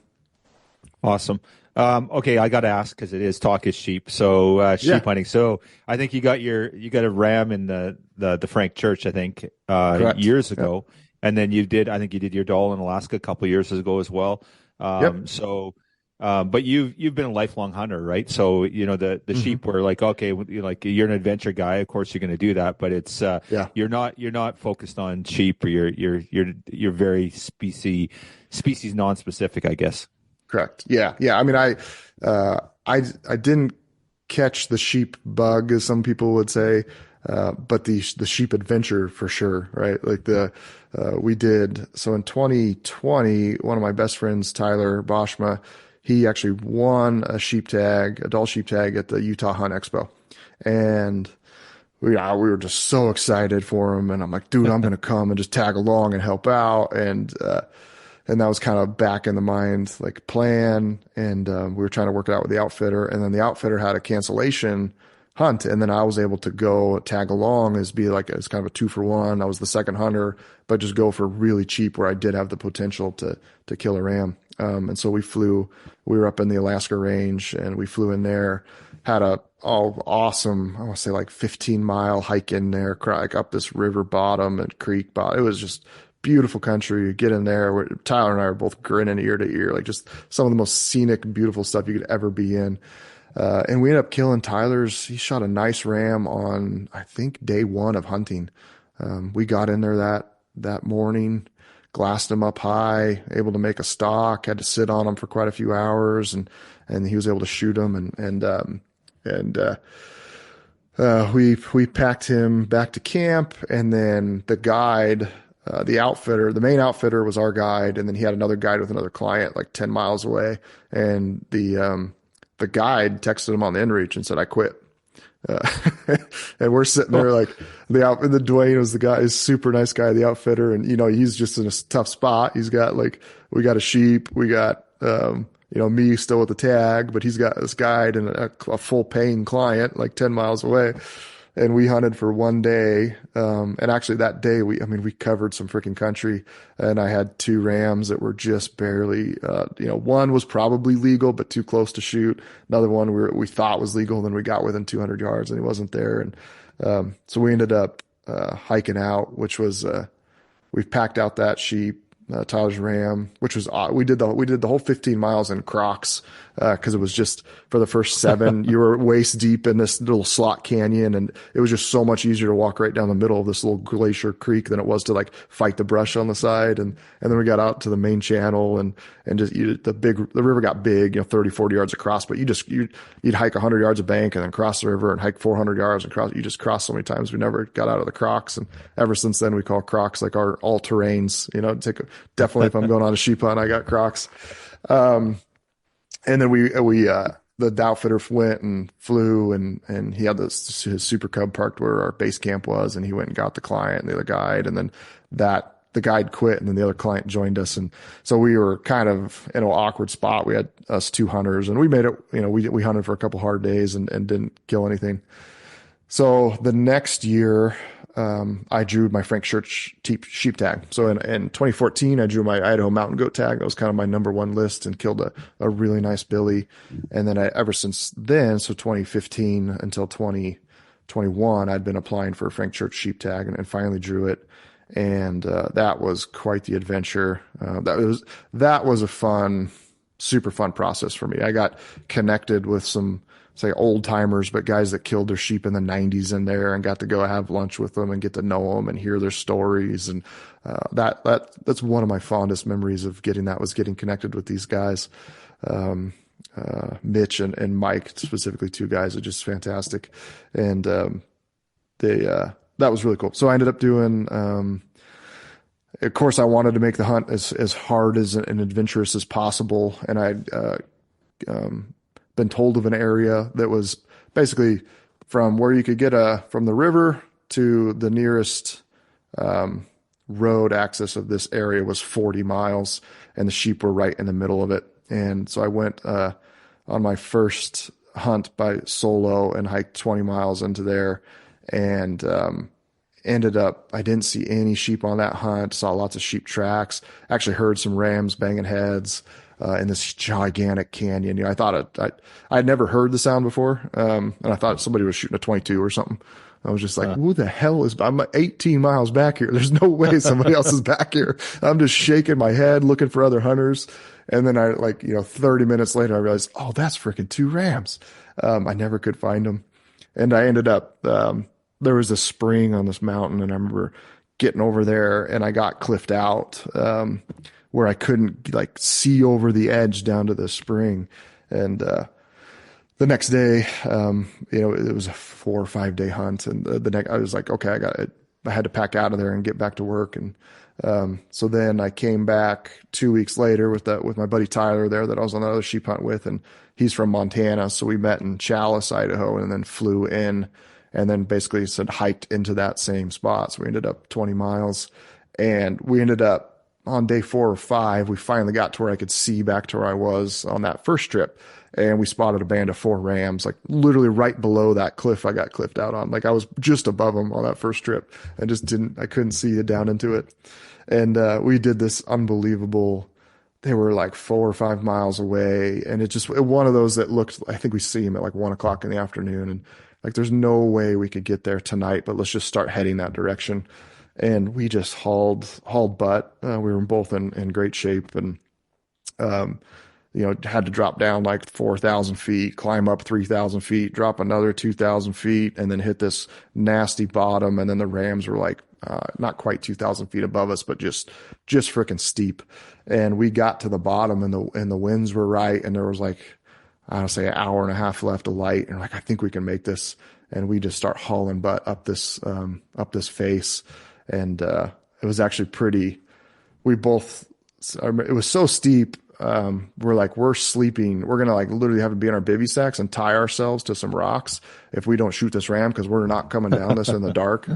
Awesome. Okay, I got to ask, because it is Talk is Sheep. So sheep hunting. So I think you got a ram in the Frank Church, I think, years ago, yep. And then I think you did your Dall in Alaska a couple of years ago as well. Yep. So, but you've been a lifelong hunter, right? So the sheep were like, okay, like you're an adventure guy, of course you're going to do that, but it's you're not focused on sheep, or you're very species non-specific, I guess. Correct. Yeah. I mean, I didn't catch the sheep bug, as some people would say, but the sheep adventure for sure, right? Like we did, so in 2020, one of my best friends, Tyler Boschma, he actually won a Dall Sheep tag at the Utah Hunt Expo. And we were just so excited for him. And I'm like, dude, I'm going to come and just tag along and help out. And that was kind of back in the mind, like plan. And we were trying to work it out with the outfitter. And then the outfitter had a cancellation hunt. And then I was able to go tag along as kind of a 2-for-1. I was the second hunter, but just go for really cheap where I did have the potential to kill a ram. And so we were up in the Alaska range and we flew in there, had awesome, I want to say like 15-mile hike in there, like up this river bottom and creek bottom. It was just beautiful country. You get in there where Tyler and I are both grinning ear to ear, like just some of the most scenic, beautiful stuff you could ever be in. And we ended up killing he shot a nice ram on, I think, day 1 of hunting. We got in there that morning, glassed him up high, able to make a stock, had to sit on him for quite a few hours, and he was able to shoot him. We packed him back to camp, and then the guide, the main outfitter was our guide, and then he had another guide with another client like 10 miles away, and the guide texted him on the inReach and said, "I quit." And we're sitting there like the Dwayne was the guy, is super nice guy, the outfitter. And, he's just in a tough spot. We got a sheep. We got, me still with the tag, but he's got this guide and a full paying client like 10 miles away. And we hunted for one day. And actually that day we covered some freaking country, and I had 2 rams that were just barely, one was probably legal, but too close to shoot. Another one we thought was legal. And then we got within 200 yards and he wasn't there. And, so we ended up, hiking out, which was, we packed out that sheep, Tyler's ram, which was odd. We did the whole 15 miles in Crocs, cause it was just for the first 7, you were waist deep in this little slot canyon. And it was just so much easier to walk right down the middle of this little glacier creek than it was to like fight the brush on the side. And then we got out to the main channel and just the river got big, 30, 40 yards across, but you'd hike 100 yards of bank and then cross the river and hike 400 yards and you just crossed so many times. We never got out of the Crocs. And ever since then we call Crocs like our all terrains, definitely if I'm going on a sheep hunt, I got Crocs. And then the outfitter went and flew and he had his Super Cub parked where our base camp was, and he went and got the client and the other guide, and then the guide quit and then the other client joined us. And so we were kind of in an awkward spot. We had us 2 hunters and we made it, we hunted for a couple hard days and didn't kill anything. So the next year, I drew my Frank Church sheep tag. So in 2014, I drew my Idaho mountain goat tag. That was kind of my number 1 list, and killed a really nice billy. And then ever since then, so 2015 until 2021, I'd been applying for a Frank Church sheep tag and finally drew it. And, that was quite the adventure. That was a super fun process for me. I got connected with some, say, old timers, but guys that killed their sheep in the 90s in there, and got to go have lunch with them and get to know them and hear their stories. And that's one of my fondest memories of getting connected with these guys. Mitch and Mike, specifically, 2 guys are just fantastic. And that was really cool. So I ended up doing, of course, I wanted to make the hunt as hard and adventurous as possible. And I'd been told of an area that was basically from where you could get from the river to the nearest road access of this area was 40 miles, and the sheep were right in the middle of it. And so I went on my first hunt by solo and hiked 20 miles into there, and ended up, I didn't see any sheep on that hunt, saw lots of sheep tracks, actually heard some rams banging heads in this gigantic canyon. I thought I'd never heard the sound before. And I thought somebody was shooting a 22 or something. I was just like, who the hell I'm 18 miles back here. There's no way somebody else is back here. I'm just shaking my head looking for other hunters. And then 30 minutes later, I realized, oh, that's freaking 2 rams. I never could find them. And I ended up, there was a spring on this mountain, and I remember getting over there and I got cliffed out, where I couldn't see over the edge down to the spring. And, the next day, it was a 4 or 5 day hunt, and the next I was like, okay, I had to pack out of there and get back to work, and so then I came back 2 weeks later with my buddy Tyler there that I was on another sheep hunt with, and he's from Montana, so we met in Challis, Idaho, and then flew in, and then basically said hiked into that same spot. So we ended up 20 miles, and we ended up on day 4 or 5, we finally got to where I could see back to where I was on that first trip. And we spotted a band of 4 rams, like literally right below that cliff I got cliffed out on. Like I was just above them on that first trip and I couldn't see it down into it. And, we did this unbelievable, they were like 4 or 5 miles away. And one of those that looked, I think we see them at like 1 o'clock in the afternoon. And like, there's no way we could get there tonight, but let's just start heading that direction. And we just hauled butt. We were both in great shape, and, had to drop down like 4,000 feet, climb up 3,000 feet, drop another 2,000 feet, and then hit this nasty bottom. And then the rams were like, not quite 2,000 feet above us, but just freaking steep. And we got to the bottom, and the winds were right. And there was like, I don't say an hour and a half left of light. And we're like, I think we can make this. And we just start hauling butt up this face. And, it was actually it was so steep. We're sleeping. We're going to like literally have to be in our bivy sacks and tie ourselves to some rocks if we don't shoot this ram, because we're not coming down this in the dark.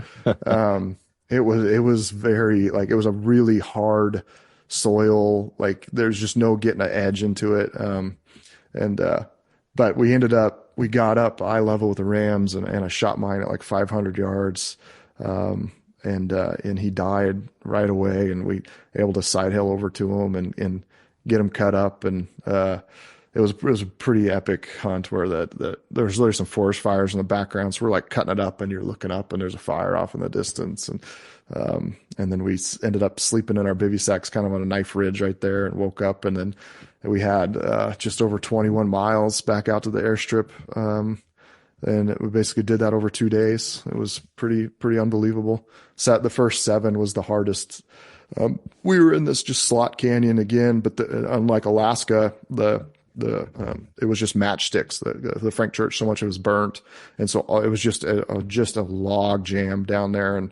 It was very, like, it was a really hard soil. Like there's just no getting an edge into it. But we got up eye level with the rams, and I shot mine at like 500 yards. And he died right away, and we able to side hill over to him and get him cut up. And, it was a pretty epic hunt where there was literally some forest fires in the background. So we're like cutting it up, and you're looking up, and there's a fire off in the distance. And then we ended up sleeping in our bivy sacks kind of on a knife ridge right there, and woke up, and then we had, just over 21 miles back out to the airstrip. And we basically did that over 2 days. It was pretty unbelievable. The first 7 was the hardest. We were in this just slot canyon again, but unlike Alaska, it was just matchsticks. The Frank Church, so much it was burnt, and so it was just a log jam down there, and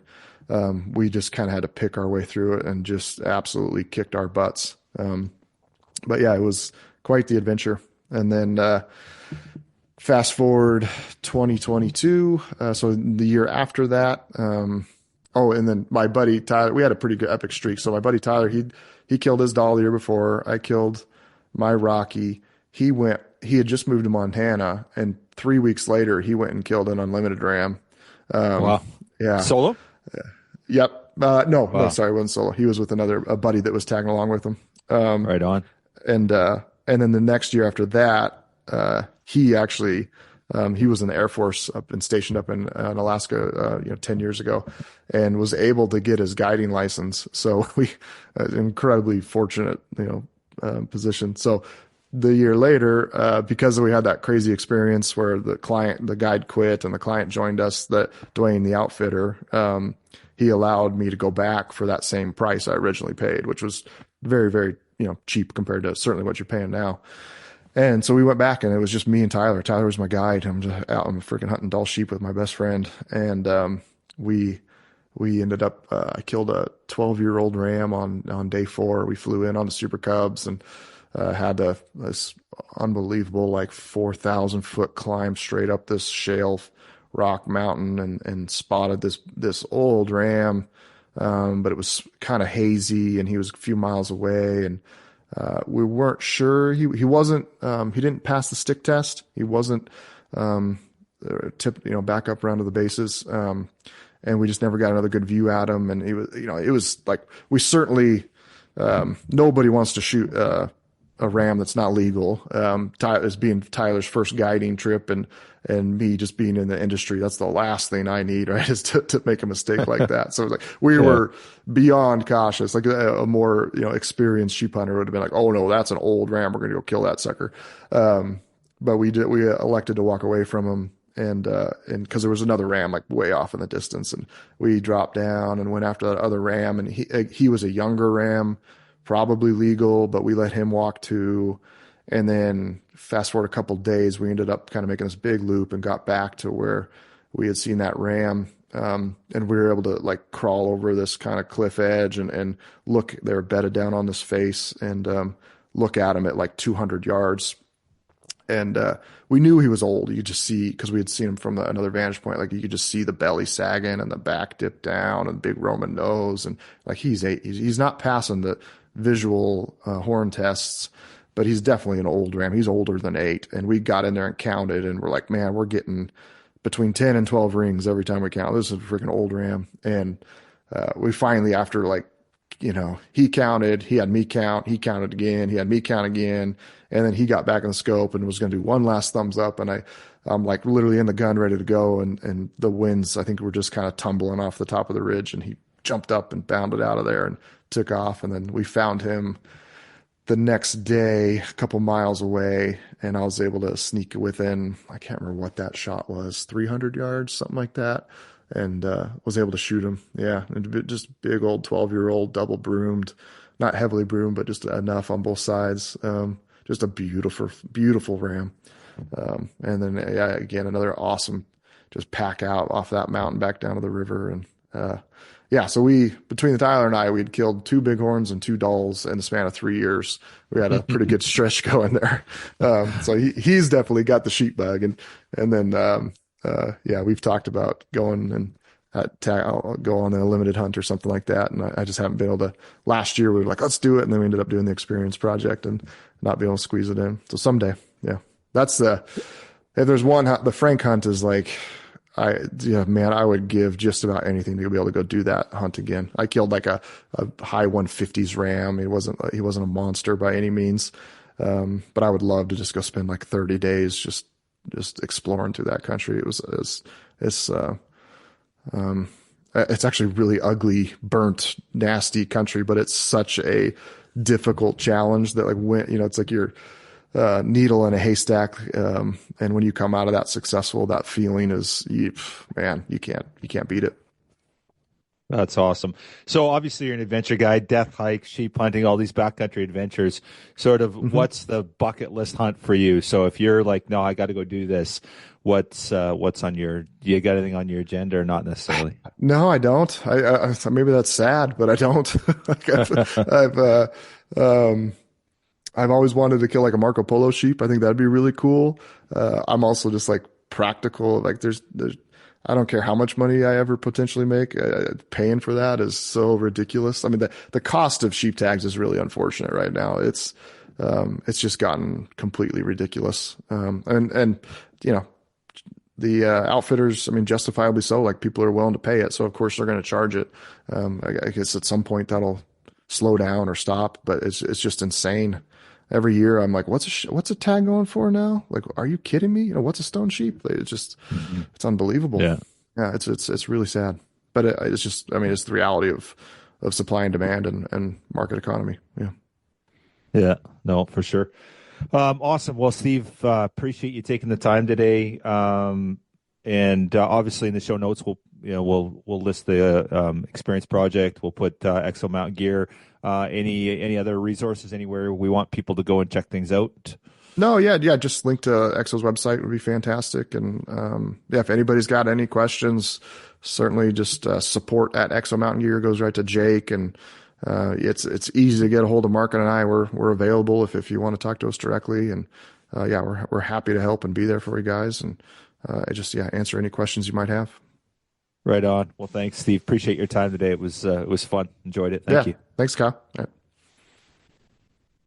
we just kind of had to pick our way through it and just absolutely kicked our butts. But yeah, it was quite the adventure. And then fast forward 2022, so the year after that. And then my buddy Tyler, we had a pretty good epic streak. So my buddy Tyler, he killed his Dall the year before. I killed my Rocky. He had just moved to Montana, and 3 weeks later he went and killed an unlimited ram. Wow. Yeah. Solo? Yep. No, sorry, it wasn't solo. He was with a buddy that was tagging along with him. Right on. And then the next year after that, he actually, he was in the Air Force stationed up in Alaska, 10 years ago, and was able to get his guiding license. So we, incredibly fortunate, position. So the year later, because we had that crazy experience where the guide quit and the client joined us, Dwayne, the outfitter, he allowed me to go back for that same price I originally paid, which was very, very, cheap compared to certainly what you're paying now. And so we went back, and it was just me and Tyler. Tyler was my guide. I'm just out. I'm freaking hunting Dall Sheep with my best friend. And, we ended up, I killed a 12-year-old ram on day 4. We flew in on the Super Cubs and, had this unbelievable, like 4,000 foot climb straight up this shale rock mountain, and spotted this old ram. But it was kind of hazy, and he was a few miles away, and, we weren't sure. He wasn't, he didn't pass the stick test. He wasn't, back up around to the bases. And we just never got another good view at him. And it was like, we certainly, nobody wants to shoot, a ram that's not legal. As being Tyler's first guiding trip, and me just being in the industry, that's the last thing I need, right? Is to make a mistake like that. So it was like, we were beyond cautious. Like a more, experienced sheep hunter would have been like, oh no, that's an old ram. We're going to go kill that sucker. But we elected to walk away from him. And cause there was another ram like way off in the distance, and we dropped down and went after that other ram, and he was a younger ram, probably legal, but we let him walk too. And then fast forward a couple days, we ended up kind of making this big loop and got back to where we had seen that ram. And we were able to like crawl over this kind of cliff edge and look, they were bedded down on this face and look at him at like 200 yards. And we knew he was old. You could just see, because we had seen him from another vantage point, like you could just see the belly sagging and the back dipped down and big Roman nose. And like he's not passing the visual horn tests, but he's definitely an old ram. He's older than 8. And we got in there and counted, and we're like, man, we're getting between 10 and 12 rings every time we count. This is a freaking old ram. And we finally, after like, he counted, he had me count, he counted again, he had me count again. And then he got back in the scope and was going to do one last thumbs up. And I'm like literally in the gun ready to go. And the winds, I think, were just kind of tumbling off the top of the ridge. And he jumped up and bounded out of there and took off. And then we found him the next day, a couple miles away, and I was able to sneak within, I can't remember what that shot was, 300 yards, something like that, and was able to shoot him. Yeah, just big old 12-year-old, double broomed, not heavily broomed, but just enough on both sides. Just a beautiful, beautiful ram. And then, yeah, again, another awesome, just pack out off that mountain back down to the river. And yeah, so between Tyler and I, we'd killed 2 bighorns and 2 Dalls in the span of 3 years. We had a pretty good stretch going there. So he's definitely got the sheep bug. And then, yeah, we've talked about going and I'll go on a limited hunt or something like that. And I just haven't been able to. Last year we were like, let's do it. And then we ended up doing the experience project and not being able to squeeze it in. So someday, yeah, if there's one, the Frank hunt is like, man, I would give just about anything to be able to go do that hunt again. I killed like a high 150s ram. He wasn't a monster by any means. But I would love to just go spend like 30 days just exploring through that country. It's actually really ugly, burnt, nasty country, but it's such a difficult challenge that like it's like you're needle in a haystack. And when you come out of that successful, that feeling is, man, you can't beat it. That's awesome. So obviously you're an adventure guy, death hike, sheep hunting, all these backcountry adventures. Sort of what's the bucket list hunt for you? So if you're like, no, I got to go do this, what's on do you got anything on your agenda or not necessarily? No, I don't. I maybe that's sad, but I don't. I've always wanted to kill like a Marco Polo sheep. I think that'd be really cool. I'm also just like practical. Like there's I don't care how much money I ever potentially make. Paying for that is so ridiculous. I mean, the cost of sheep tags is really unfortunate right now. It's just gotten completely ridiculous. And the outfitters, I mean, justifiably so, like people are willing to pay it. So of course they're going to charge it. I guess at some point that'll slow down or stop, but it's just insane. Every year I'm like, what's a tag going for now? Like, are you kidding me? What's a stone sheep? It's just, it's unbelievable. Yeah. Yeah. It's really sad, but it's just, I mean, it's the reality of supply and demand and market economy. Yeah. Yeah, no, for sure. Awesome. Well, Steve, appreciate you taking the time today. And obviously in the show notes, we'll list the experience project. We'll put Exo Mtn Gear. Any other resources anywhere we want people to go and check things out? No, yeah. Just link to Exo's website would be fantastic. And yeah, if anybody's got any questions, certainly just support at Exo Mtn Gear goes right to Jake. And it's easy to get a hold of Mark and I. We're available if you want to talk to us directly. And yeah, we're happy to help and be there for you guys. And answer any questions you might have. Right on. Well, thanks, Steve. Appreciate your time today. It was fun. Enjoyed it. Thank you. Thanks, Kyle.